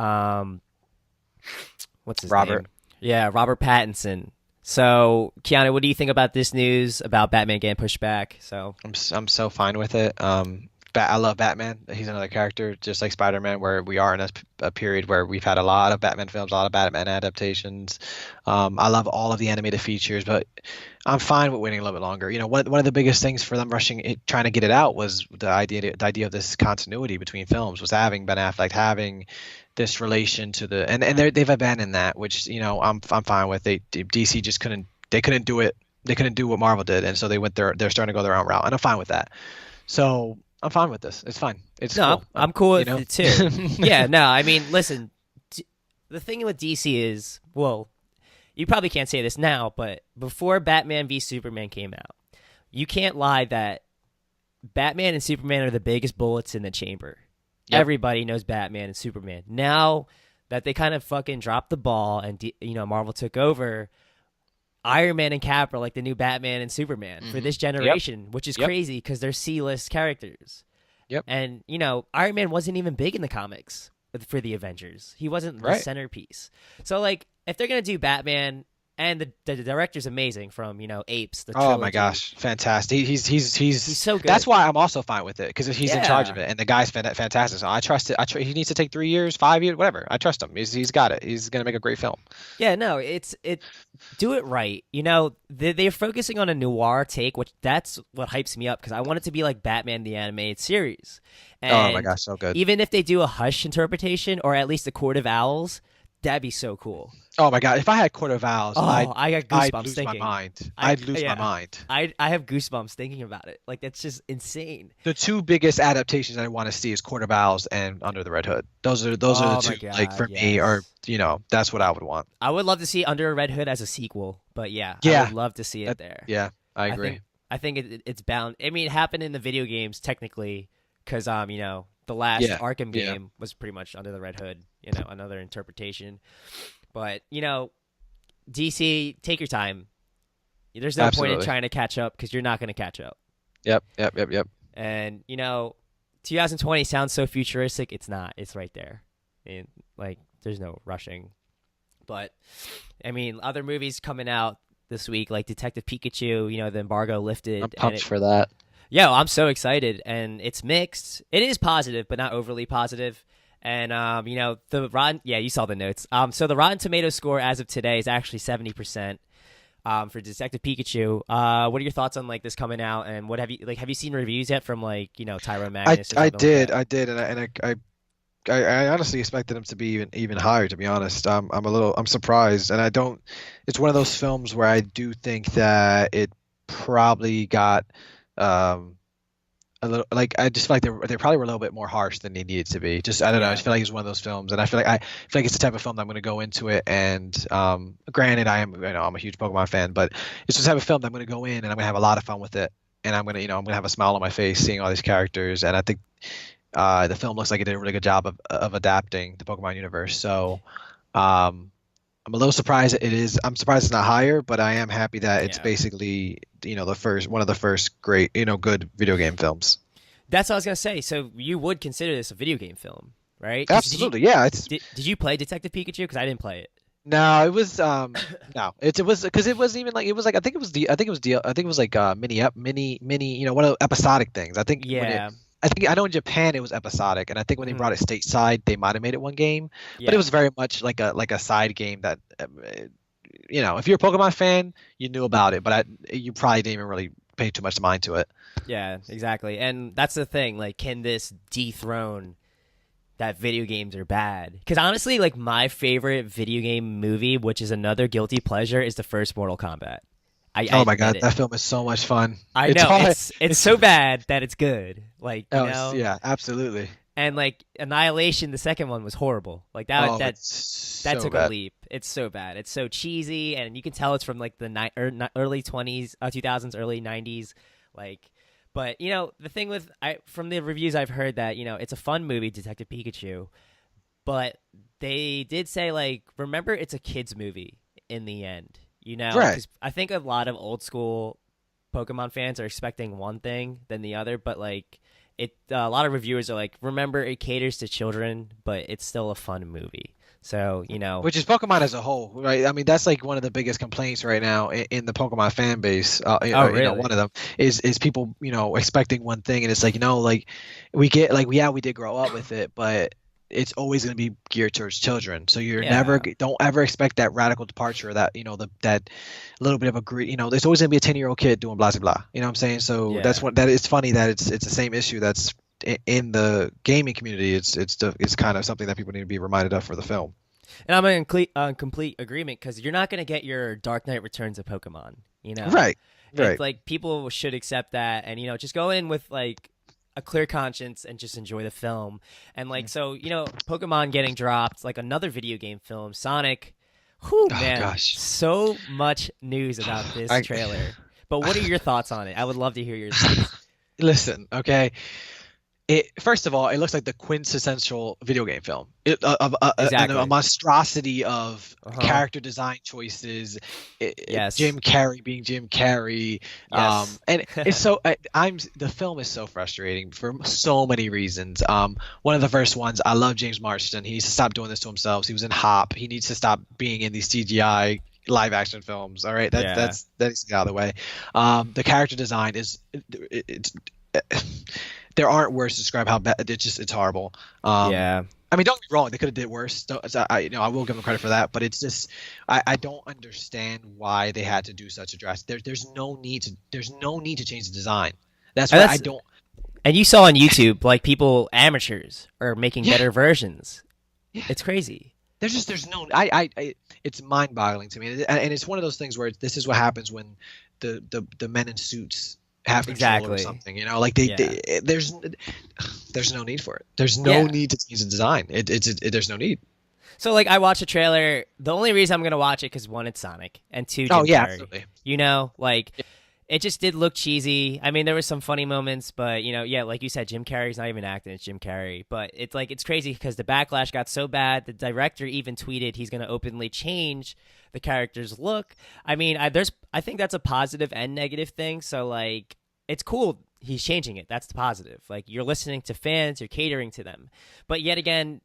what's his Robert. name? Yeah, Robert Pattinson. So, Keanu, what do you think about this news about Batman getting pushed back? So, I'm so fine with it. I love Batman. He's another character, just like Spider-Man, where we are in a period where we've had a lot of Batman films, a lot of Batman adaptations. I love all of the animated features, but I'm fine with waiting a little bit longer. One of the biggest things for them rushing it, trying to get it out, was the idea of this continuity between films, was having Ben Affleck, having this relation to and they've abandoned that, which I'm fine with. DC just couldn't do it. They couldn't do what Marvel did, and so they're starting to go their own route, and I'm fine with that. So I'm fine with this. It's fine. It's No, cool. I'm cool with it too. Yeah, no, I mean, listen, the thing with DC is, well, you probably can't say this now, but before Batman v Superman came out, you can't lie that Batman and Superman are the biggest bullets in the chamber. Yep. Everybody knows Batman and Superman. Now that they kind of fucking dropped the ball and Marvel took over, Iron Man and Cap are like the new Batman and Superman for this generation, which is crazy because they're C-list characters. Yep. And, Iron Man wasn't even big in the comics for the Avengers. He wasn't the centerpiece. So, like, if they're going to do Batman, and the director's amazing from, Apes, the trilogy. Oh my gosh, fantastic! He's so good. That's why I'm also fine with it, because he's in charge of it, and the guy's fantastic. So I trust it. He needs to take 3 years, 5 years, whatever. I trust him. He's got it. He's gonna make a great film. Yeah, no, do it right. They're focusing on a noir take, which that's what hypes me up, because I want it to be like Batman the animated series. And oh my gosh, so good. Even if they do a Hush interpretation, or at least a Court of Owls, that'd be so cool. Oh my god, if I had Court of Owls, I got goosebumps I'd lose thinking. my mind. I'd lose my mind. I have goosebumps thinking about it. Like, that's just insane. The two biggest adaptations I want to see is Court of Owls and Under the Red Hood. Those are the two. God, like, for me, or that's what I would want. I would love to see Under a Red Hood as a sequel, but I would love to see it there. Yeah, I agree. I think it's bound. I mean, it happened in the video games technically, because the last Arkham game was pretty much Under the Red Hood. Another interpretation. But, DC, take your time. There's no point in trying to catch up, because you're not going to catch up. Yep. And, 2020 sounds so futuristic. It's not. It's right there. And, like, there's no rushing. But, I mean, other movies coming out this week, like Detective Pikachu, the embargo lifted. I'm pumped for that. Yeah, I'm so excited. And it's mixed. It is positive, but not overly positive. And, the Rotten, you saw the notes. So the Rotten Tomatoes score as of today is actually 70%, for Detective Pikachu. What are your thoughts on, like, this coming out, and what have you seen reviews yet from, like, Tyrone Magnus? I did, and I honestly expected them to be even higher, to be honest. I'm surprised, and it's one of those films where I do think that it probably got, a little, like, I just feel like they probably were a little bit more harsh than they needed to be. Just, I don't know. I just feel like it's one of those films, and I feel like it's the type of film that I'm going to go into it. And granted, I'm a huge Pokemon fan, but it's the type of film that I'm going to go in and I'm going to have a lot of fun with it, and I'm going to have a smile on my face seeing all these characters. And I think the film looks like it did a really good job of adapting the Pokemon universe. So I'm a little surprised I'm surprised it's not higher, but I am happy that it's basically one of the first great good video game films. That's what I was gonna say. So you would consider this a video game film, right? Absolutely, Did you play Detective Pikachu? Because I didn't play it. No, it was no. It was because it wasn't even like, it was like, I think it was like mini one of the episodic things. I think I know in Japan it was episodic, and I think when they brought it stateside, they might have made it one game, but it was very much like a side game that if you're a Pokemon fan, you knew about it, but you probably didn't even really pay too much mind to it. Yeah, exactly. And that's the thing. Like, can this dethrone that video games are bad? Because honestly, like, my favorite video game movie, which is another guilty pleasure, is the first Mortal Kombat. Oh my god, that film is so much fun. I know, it's so bad that it's good. Like, yeah, absolutely. And like Annihilation, the second one was horrible. Like that took a leap. It's so bad. It's so cheesy, and you can tell it's from like the early 2000s, early 90s. Like, but the thing with from the reviews I've heard that it's a fun movie, Detective Pikachu, but they did say, like, remember, it's a kids movie in the end. Right. 'Cause I think a lot of old school Pokemon fans are expecting one thing than the other, but like a lot of reviewers are like, remember, it caters to children, but it's still a fun movie. So, Which is Pokemon as a whole, right? I mean, that's like one of the biggest complaints right now in the Pokemon fan base. oh, really? One of them is people, expecting one thing, and it's like, like we get like, yeah, we did grow up with it, but it's always going to be geared towards children. So you're never, Yeah. don't ever expect that radical departure, that that little bit of there's always going to be a 10-year-old kid doing blah blah blah. You know what I'm saying? So that's Yeah. what that it's funny that it's the same issue that's in the gaming community. It's kind of something that people need to be reminded of for the film. And I'm in complete agreement because you're not going to get your Dark Knight Returns of Pokemon. Right. It's Right. like people should accept that and, just go in with like a clear conscience and just enjoy the film. And like, so, Pokemon getting dropped, like another video game film, Sonic. Whew, Oh man, gosh. so much news about this I, trailer. But what are your thoughts on it? I would love to hear your thoughts. Listen, okay. First of all, it looks like the quintessential video game film. Exactly. A monstrosity of Uh-huh. character design choices. Yes. Jim Carrey being Jim Carrey. Yes. And it's so the film is so frustrating for so many reasons. One of the first ones, I love James Marsden. He needs to stop doing this to himself. He was in Hop. He needs to stop being in these CGI live action films. All right, Yeah. that needs to get out of the way. The character design it's there aren't words to describe how bad it's horrible. Yeah. I mean, don't get me wrong, they could have did worse. I will give them credit for that, but it's just I don't understand why they had to do such a drastic. There's no need to change the design. That's And why that's I don't. And you saw on YouTube, like people, amateurs, are making Yeah, better versions. yeah. It's crazy. There's no it's mind-boggling to me, and it's one of those things where this is what happens when the men in suits have control over Exactly. something. Like Yeah. there's no need for it. There's no Yeah. need to change the design. There's no need. So, like, I watched a trailer. The only reason I'm going to watch it because, one, it's Sonic, and two, Oh Jim yeah, Carrey. absolutely. Like, it just did look cheesy. I mean, there was some funny moments, but, yeah, like you said, Jim Carrey's not even acting. It's Jim Carrey. But it's like, it's crazy because the backlash got so bad. The director even tweeted he's going to openly change the character's look. I mean, I think that's a positive and negative thing. So, like, it's cool he's changing it. That's the positive. Like, you're listening to fans, you're catering to them. But yet again,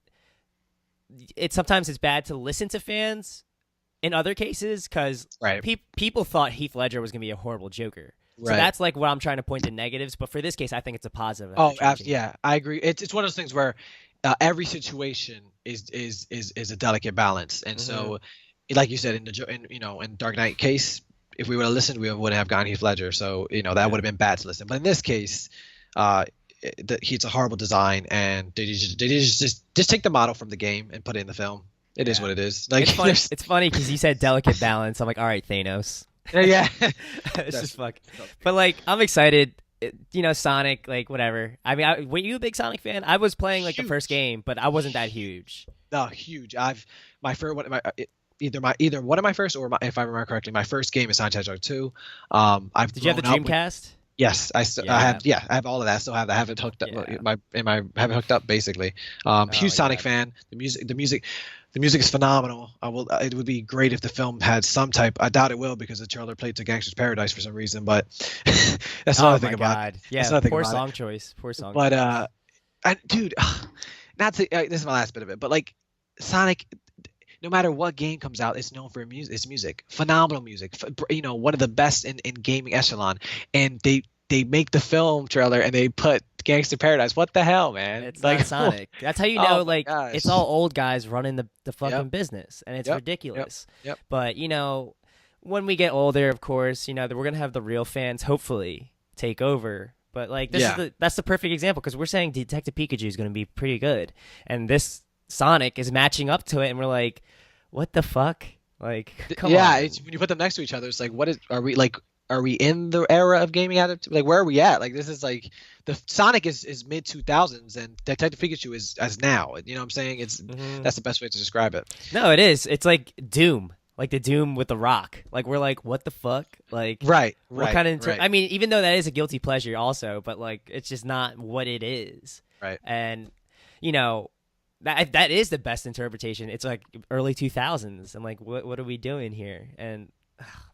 sometimes it's bad to listen to fans in other cases because Right. people thought Heath Ledger was going to be a horrible Joker. So Right. that's like what I'm trying to point to negatives. But for this case, I think it's a positive. that Oh, they're changing it. yeah, I agree. It's one of those things where every situation is a delicate balance, and so, like you said, in Dark Knight case, if we would have listened, we wouldn't have gotten Heath Ledger. So that Yeah. would have been bad to listen. But in this case, it's a horrible design, and they just take the model from the game and put it in the film. It is Yeah. what it is. Like It's funny. It's funny because you said delicate balance. I'm like, all right, Thanos. yeah. It's just fuck. But like, I'm excited. Sonic, like whatever. I mean, were you a big Sonic fan? I was playing like the first Huge. game, but I wasn't that huge. No, huge. My first one, either one of my first, or if I remember correctly, my first game is Sonic the Hedgehog 2. I've Did you have the grown up with- Dreamcast? Yes, Yeah. I have all of that. I still have that. I haven't hooked up Yeah. haven't hooked up basically. Huge my Sonic God. fan. The music is phenomenal. It would be great if the film had some type. I doubt it will because the trailer played to Gangster's Paradise for some reason. But that's Oh another my thing about God. it. Yeah. That's another thing Poor about it. song choice. Poor song. But choice. dude, not to this is my last bit of it. But like Sonic, no matter what game comes out, it's known for its music. Phenomenal music. One of the best in gaming echelon. And they make the film trailer and they put Gangster Paradise. What the hell, man? It's like not Sonic. That's how you Oh know, my like, gosh. it's all old guys running the fucking Yep. business, and it's Yep. ridiculous. Yep. But when we get older, of course, that we're gonna have the real fans hopefully take over. But like, that's the perfect example because we're saying Detective Pikachu is gonna be pretty good, and this Sonic is matching up to it, and we're like, what the fuck? Like, come yeah, on. when you put them next to each other, it's like, are we in the era of gaming like where are we at? Like this is like the Sonic is mid 2000s and Detective Pikachu is as now. You know what I'm saying? That's the best way to describe it. No, it is. It's like Doom. Like the Doom with the Rock. Like we're like, what the fuck? Like Right. what kind of right. I mean, even though that is a guilty pleasure also, but like it's just not what it is. Right. And that is the best interpretation. It's like early 2000s. I'm like, what are we doing here? And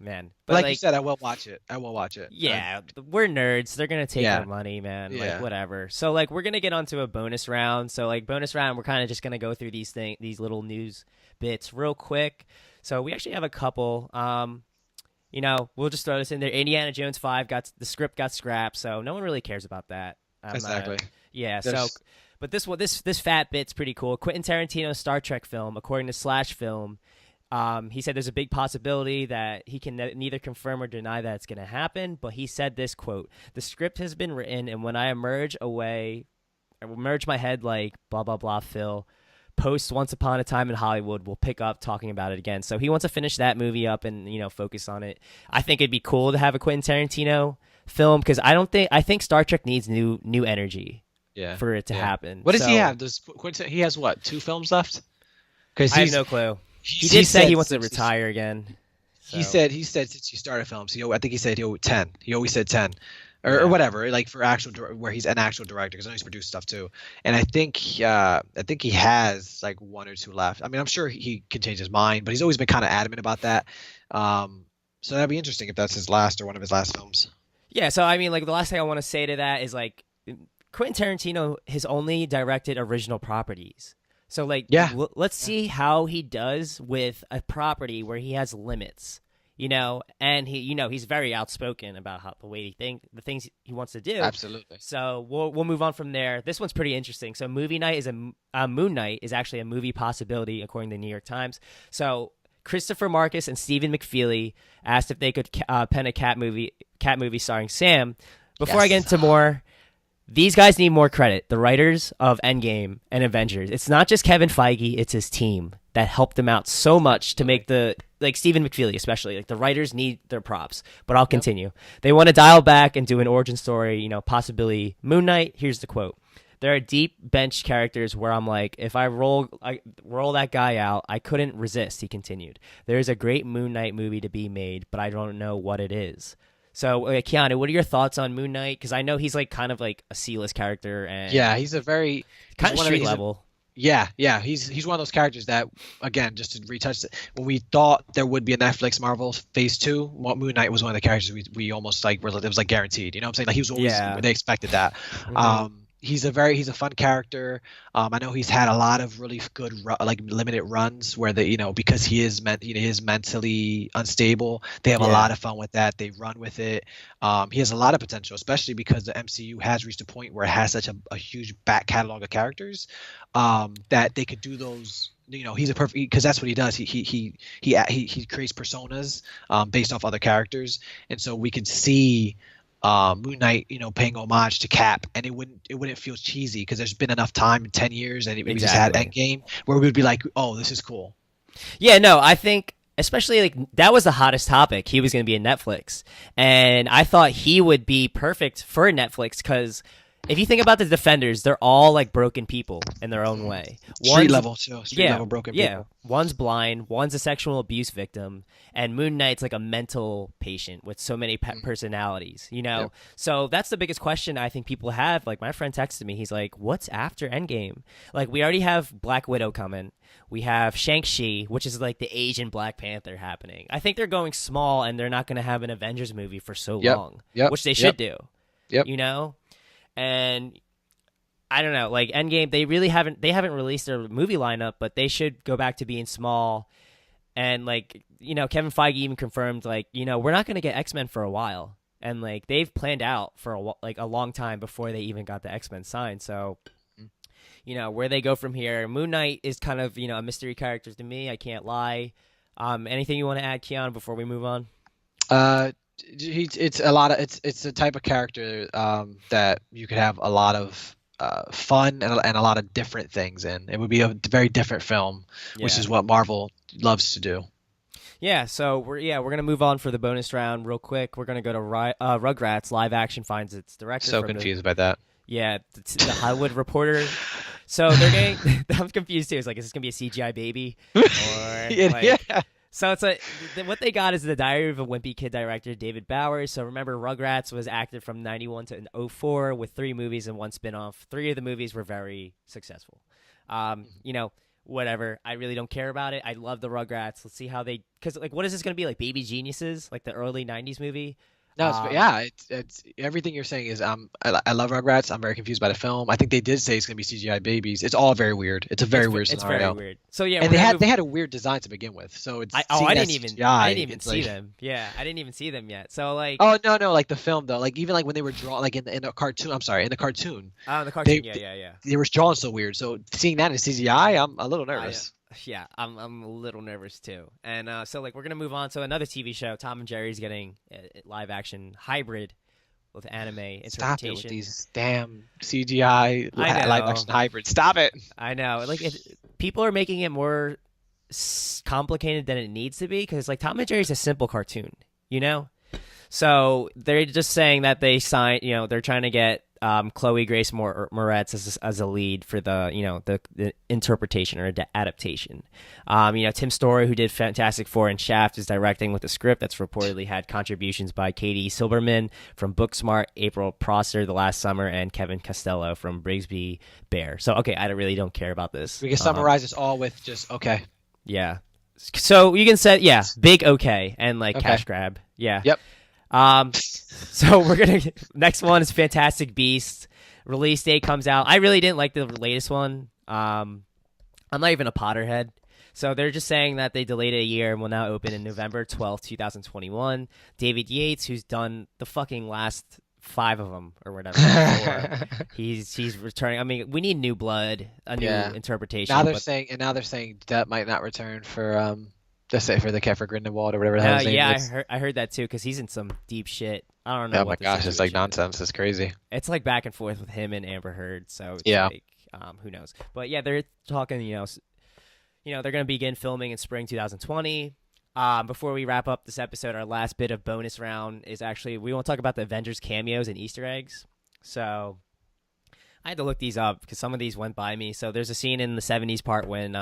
man. But But like you like, said, I will watch it. I will watch it. yeah, we're nerds. They're gonna take Yeah, our money, man. Like yeah. whatever. So like we're gonna get onto a bonus round. So like bonus round, we're kind of just gonna go through these little news bits real quick. So we actually have a couple. We'll just throw this in there. Indiana Jones 5 got the script got scrapped, so no one really cares about that. Exactly. Yeah. So, There's but this fat bit's pretty cool. Quentin Tarantino Star Trek film, according to Slash Film. He said there's a big possibility that he can neither confirm or deny that it's going to happen, but he said this quote: "The script has been written, and when I emerge my head like blah blah blah, Phil. Post Once Upon a Time in Hollywood will pick up talking about it again." So he wants to finish that movie up and focus on it. I think it'd be cool to have a Quentin Tarantino film because I think Star Trek needs new energy yeah, for it to yeah. happen. What does he So, have? Does Quentin? He has what? 2 films left? Because I have no clue. He he did say said he wants to since retire again. he So, said since he started films, I think he said 10. He always said 10. Or yeah. whatever, like for where he's an actual director, because I know he's produced stuff too, and I think he has like 1 or 2 left. I mean, I'm sure he can change his mind, but he's always been kind of adamant about that. So that'd be interesting if that's his last or one of his last films. Yeah, so I mean, like the last thing I want to say to that is like Quentin Tarantino has only directed original properties. So like, Yeah, let's see how he does with a property where he has limits, and he's very outspoken about the things he wants to do. absolutely. So we'll move on from there. This one's pretty interesting. So movie night is Moonknight is actually a movie possibility according to the New York Times. So Christopher Marcus and Stephen McFeely asked if they could pen a cat movie starring Sam. Before I get into more, these guys need more credit. The writers of Endgame and Avengers. It's not just Kevin Feige, it's his team that helped them out so much to make Stephen McFeely especially. Like the writers need their props. But I'll continue. They want to dial back and do an origin story, possibly Moonknight. Here's the quote. There are deep bench characters where I'm like, if I roll that guy out, I couldn't resist, he continued. There is a great Moonknight movie to be made, but I don't know what it is. So, Keanu, what are your thoughts on Moonknight? Because I know he's like kind of like a C-list character and Yeah, he's a very kind of he's one street he's a- level. Yeah, yeah, he's one of those characters that, again, just to retouch it, when we thought there would be a Netflix Marvel Phase 2, Moon Knight was one of the characters we almost like it was like guaranteed. You know what I'm saying? Like he was always they expected that. Mhm. He's a fun character. I know he's had a lot of really good like limited runs where because he is he is mentally unstable. They have a lot of fun with that. They run with it. He has a lot of potential, especially because the MCU has reached a point where it has such a huge back catalog of characters that they could do those. He's a perfect because that's what he does. He creates personas based off other characters, and so we could see Moon Knight, paying homage to Cap, and it wouldn't feel cheesy because there's been enough time in 10 years, and we just had Endgame where we would be like, oh, this is cool. Yeah, no, I think especially like that was the hottest topic. He was going to be in Netflix, and I thought he would be perfect for Netflix because if you think about the Defenders, they're all like broken people in their own way. Street level broken people. Yeah, one's blind, one's a sexual abuse victim, and Moon Knight's like a mental patient with so many personalities. Yep. So that's the biggest question I think people have. Like my friend texted me, he's like, "What's after Endgame?" Like we already have Black Widow coming. We have Shang-Chi, which is like the Asian Black Panther happening. I think they're going small, and they're not going to have an Avengers movie for so long, which they should do. Yep. And I don't know, like Endgame, they haven't released their movie lineup, but they should go back to being small. And like, Kevin Feige even confirmed like, we're not going to get X-Men for a while. And like they've planned out for a long time before they even got the X-Men signed. So, where they go from here. Moon Knight is kind of, a mystery character to me, I can't lie. Anything you want to add, Keanu, before we move on? It's a type of character that you could have a lot of fun and a lot of different things in. It would be a very different film, which is what Marvel loves to do. Yeah, so we're gonna move on for the bonus round real quick. We're gonna go to Rugrats. Live action finds its director. So confused by that. Yeah, the Hollywood Reporter. So they're getting. I'm confused too. It's like, is this gonna be a CGI baby? Or Yeah. So it's like what they got is the Diary of a Wimpy Kid director, David Bowers. So remember, Rugrats was active from 91 to 04 with 3 movies and 1 spinoff. 3 of the movies were very successful. whatever. I really don't care about it. I love the Rugrats. Let's see how they, because like, what is this going to be like? Baby Geniuses, like the early '90s movie. No, Um, yeah, it's everything you're saying is I love Rugrats. I'm very confused by the film. I think they did say it's gonna be CGI babies. It's all very weird. It's a very weird it's very scenario, weird. So yeah, and we're gonna move. they had a weird design to begin with. So it's I seeing that I didn't CGI. even It's see like, them. Yeah, I didn't even see them yet. So like, oh no, no, like the film though, like even like when they were drawn, like in the cartoon. I'm sorry, in the cartoon, oh, the cartoon. they Yeah, yeah, yeah. they were drawn so weird. So seeing that in CGI, I'm a little I nervous. yeah, I'm a little nervous too. And so like we're gonna move on to another TV show. Tom and Jerry's getting a live action hybrid with anime Stop it with interpretation. these damn CGI I live know, action hybrids. Stop it. I know. Like people are making it more complicated than it needs to be because like Tom and Jerry's a simple cartoon, you know. So they're just saying that they signed, they're trying to get Chloe Grace Moretz as a lead for the interpretation or adaptation. Tim Story, who did Fantastic Four and Shaft, is directing with a script that's reportedly had contributions by Katie Silberman from Booksmart, April Prosser, The Last Summer, and Kevin Costello from Brigsby Bear. So, okay, I really don't care about this. We can summarize this all with just okay. Yeah. So you can say, yeah, big okay, and like Okay. cash grab. Yeah. Yep. So we're gonna next one is Fantastic Beasts. Release date comes out. I really didn't like the latest one. I'm not even a Potterhead. So they're just saying that they delayed it a year and will now open in November 12th, 2021. David Yates, who's done the fucking last 5 of them or whatever, he's returning. I mean, we need new blood, a new interpretation. Now they're saying Depp might not return for just say for the Kefir Grindelwald or whatever the hell his name yeah, is. I heard that too because he's in some deep shit. I don't know. Oh what my gosh, it's like situation is. nonsense. It's crazy. It's like back and forth with him and Amber Heard. So it's Yeah. like, who knows? But yeah, they're talking. They're going to begin filming in spring 2020. Before we wrap up this episode, our last bit of bonus round is actually we won't talk about the Avengers cameos and Easter eggs. So I had to look these up because some of these went by me. So there's a scene in the 70s part when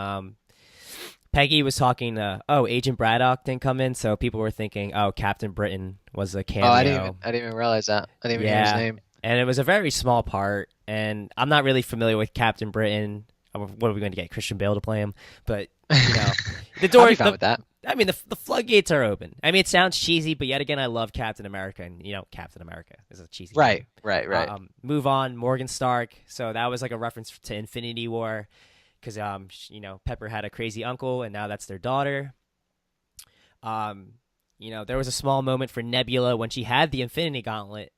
Peggy was talking to, Agent Braddock didn't come in, so people were thinking, Captain Britain was a cameo. Oh, I didn't even realize that. I didn't even hear his name. And it was a very small part, and I'm not really familiar with Captain Britain. What are we going to get? Christian Bale to play him? But, the door. I'll be fine with that. I mean, the floodgates are open. I mean, it sounds cheesy, but yet again, I love Captain America, and, Captain America is a cheesy Right, name. right. Move on, Morgan Stark. So that was like a reference to Infinity War. Because Pepper had a crazy uncle, and now that's their daughter. There was a small moment for Nebula when she had the Infinity Gauntlet,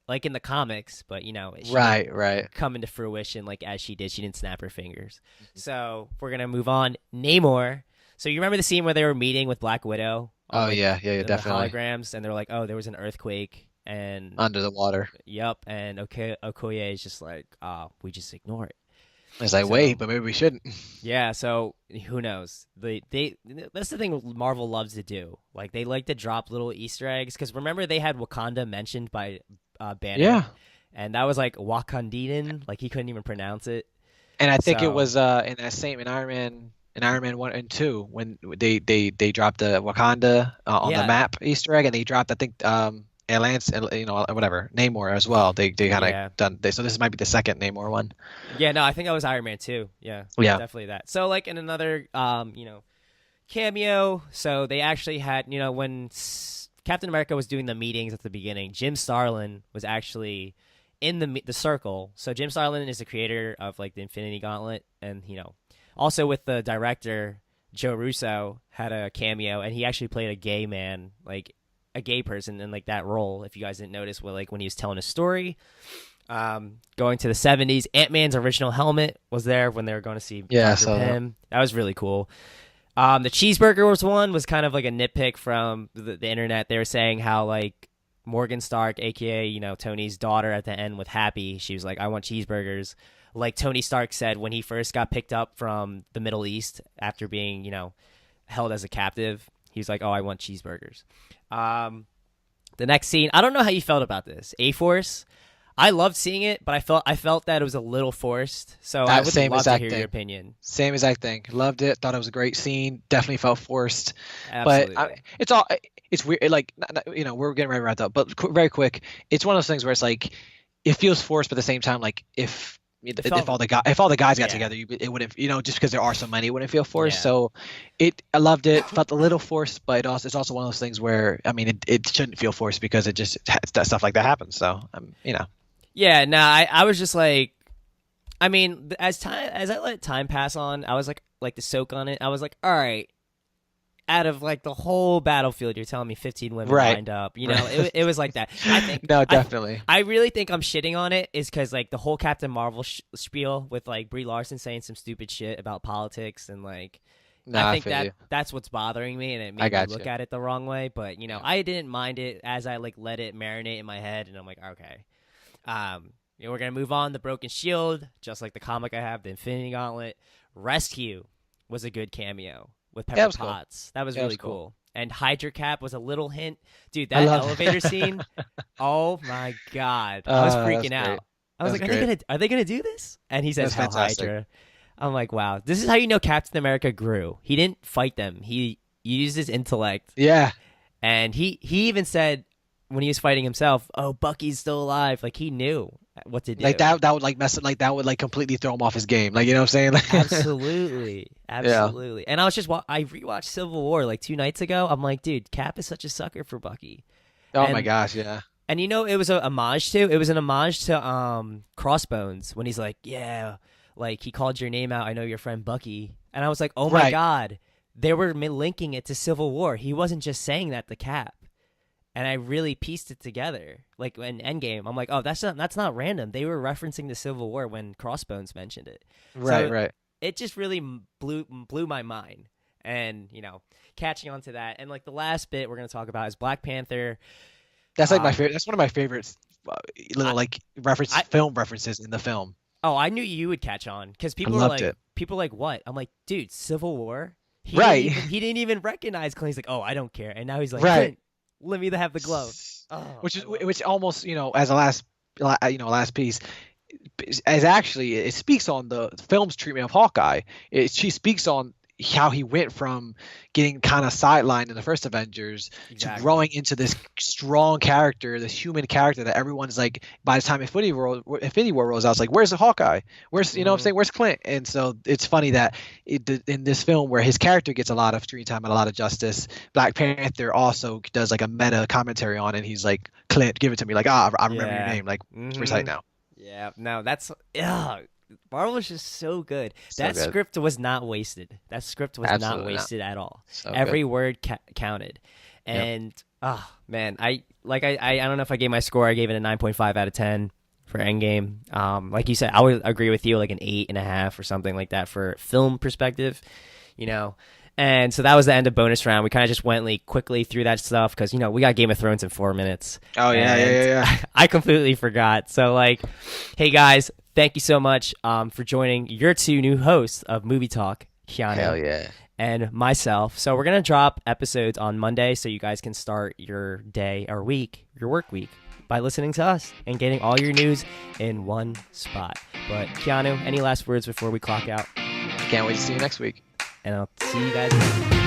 like in the comics, but she didn't come into fruition like as she did. She didn't snap her fingers. So we're gonna move on. Namor. So you remember the scene where they were meeting with Black Widow? Yeah, definitely. The holograms, and they're like, there was an earthquake, and Under the water. Yep, and Okoye is just like, we just ignore it. It's like, wait, but maybe we shouldn't. Yeah, so who knows? That's the thing Marvel loves to do. Like they like to drop little Easter eggs because remember they had Wakanda mentioned by Banner. Yeah, and that was like Wakandinan, like he couldn't even pronounce it. And I think it was in that same in Iron Man 1 and 2 when they dropped the Wakanda on the map Easter egg, and they dropped I think Lance, whatever Namor as well. They kind of done this, so this might be the second Namor one. Yeah, no, I think that was Iron Man 2. Yeah, definitely that. So like in another cameo, so they actually had when Captain America was doing the meetings at the beginning, Jim Starlin was actually in the circle. So Jim Starlin is the creator of like the Infinity Gauntlet, and also with the director Joe Russo had a cameo, and he actually played a gay man, like a gay person in like that role. If you guys didn't notice, like when he was telling a story, going to the 70s, Ant-Man's original helmet was there when they were going to see Dr. Pym. That was really cool. The cheeseburger was kind of like a nitpick from the internet. They were saying how like Morgan Stark, aka Tony's daughter, at the end with Happy, she was like, I want cheeseburgers. Like Tony Stark said when he first got picked up from the Middle East after being held as a captive, he was like, I want cheeseburgers. The next scene, I don't know how you felt about this. A-Force, I loved seeing it, but I felt that it was a little forced. So I would love to hear your opinion. Same exact thing. Loved it. Thought it was a great scene. Definitely felt forced. Absolutely. But it's weird. Like we're getting ready to wrap up, but very quick. It's one of those things where it's like it feels forced, but at the same time, like if if felt, all the guys got yeah, together, it wouldn't, just because there are so many, it wouldn't feel forced. yeah. So I loved it. Felt a little forced, but it's also one of those things where I mean it shouldn't feel forced because it just that stuff like that happens. So Yeah, no, I was just like, I mean, as I let time pass on, I was like to soak on it. I was like, all right, out of like the whole battlefield, you're telling me 15 women Right. lined up. It was like that. I think no, definitely. I really think I'm shitting on it is because like the whole Captain Marvel spiel with like Brie Larson saying some stupid shit about politics and like. No, I think feel you. that's what's bothering me, and it I made me got look you. at it the wrong way. But Yeah. I didn't mind it as I like let it marinate in my head, and I'm like, okay. We're gonna move on. The Broken Shield, just like the comic I have, the Infinity Gauntlet. Rescue was a good cameo with Pepper Yeah, it was cool. Potts. That was Yeah, it really was cool. cool. And Hydra Cap was a little hint, dude. I That love elevator scene. Oh my god, I was freaking that's great. out. I was That's like, great. are they gonna do this? And he says, That's "Hell fantastic. Hydra." I'm like, wow, this is how you know Captain America grew. He didn't fight them. He used his intellect, Yeah. and he even said when he was fighting himself, "Oh, Bucky's still alive." Like he knew what to do. Like that would like mess it, like that would like completely throw him off his game. Like, you know what I'm saying? Absolutely, absolutely. And I was just I rewatched Civil War like 2 nights ago. I'm like, dude, Cap is such a sucker for Bucky. Oh And my gosh, yeah. And it was an homage to Crossbones when he's like, yeah, like he called your name out. I know your friend Bucky, and I was like, oh my Right. god, they were linking it to Civil War. He wasn't just saying that to Cap, and I really pieced it together. Like in Endgame, I'm like, oh, that's not random. They were referencing the Civil War when Crossbones mentioned it. Right, So right. it just really blew my mind, and catching on to that, and like the last bit we're gonna talk about is Black Panther. That's like my Um, favorite. That's one of my favorites. Little I- like film references in the film. Oh, I knew you would catch on because I loved it. people are like, what? I'm like, dude, Civil War. Right. He didn't even recognize Clint. He's like, oh, I don't care. And now he's like, Right. Clint, let me have the glove. Oh, Which almost as a last piece, as actually it speaks on the film's treatment of Hawkeye. She speaks on how he went from getting kind of sidelined in the first Avengers Exactly. to growing into this strong character, this human character that everyone's like, by the time Infinity War rolls out, it's like, where's the Hawkeye? Where's what I'm saying? Where's Clint? And so it's funny that in this film where his character gets a lot of screen time and a lot of justice, Black Panther also does like a meta commentary on it. And he's like, Clint, give it to me. Like, I remember your name. Like, it's recite now. Yeah, no, that's Marvel is just so good. So That good. script was not wasted. That script was Absolutely not not. wasted at all. So Every good. word counted. And man, I don't know if I gave my score. I gave it a 9.5 out of 10 for Endgame. Like you said, I would agree with you, like an 8.5 or something like that for film perspective. And so that was the end of bonus round. We kind of just went quickly through that stuff because we got Game of Thrones in 4 minutes. Oh yeah, And yeah. I completely forgot. So hey guys, thank you so much for joining your 2 new hosts of Movie Talk, Keanu Hell yeah. and myself. So we're gonna drop episodes on Monday, so you guys can start your day or week, your work week, by listening to us and getting all your news in one spot. But Keanu, any last words before we clock out? Can't wait to see you next week. And I'll see you guys later.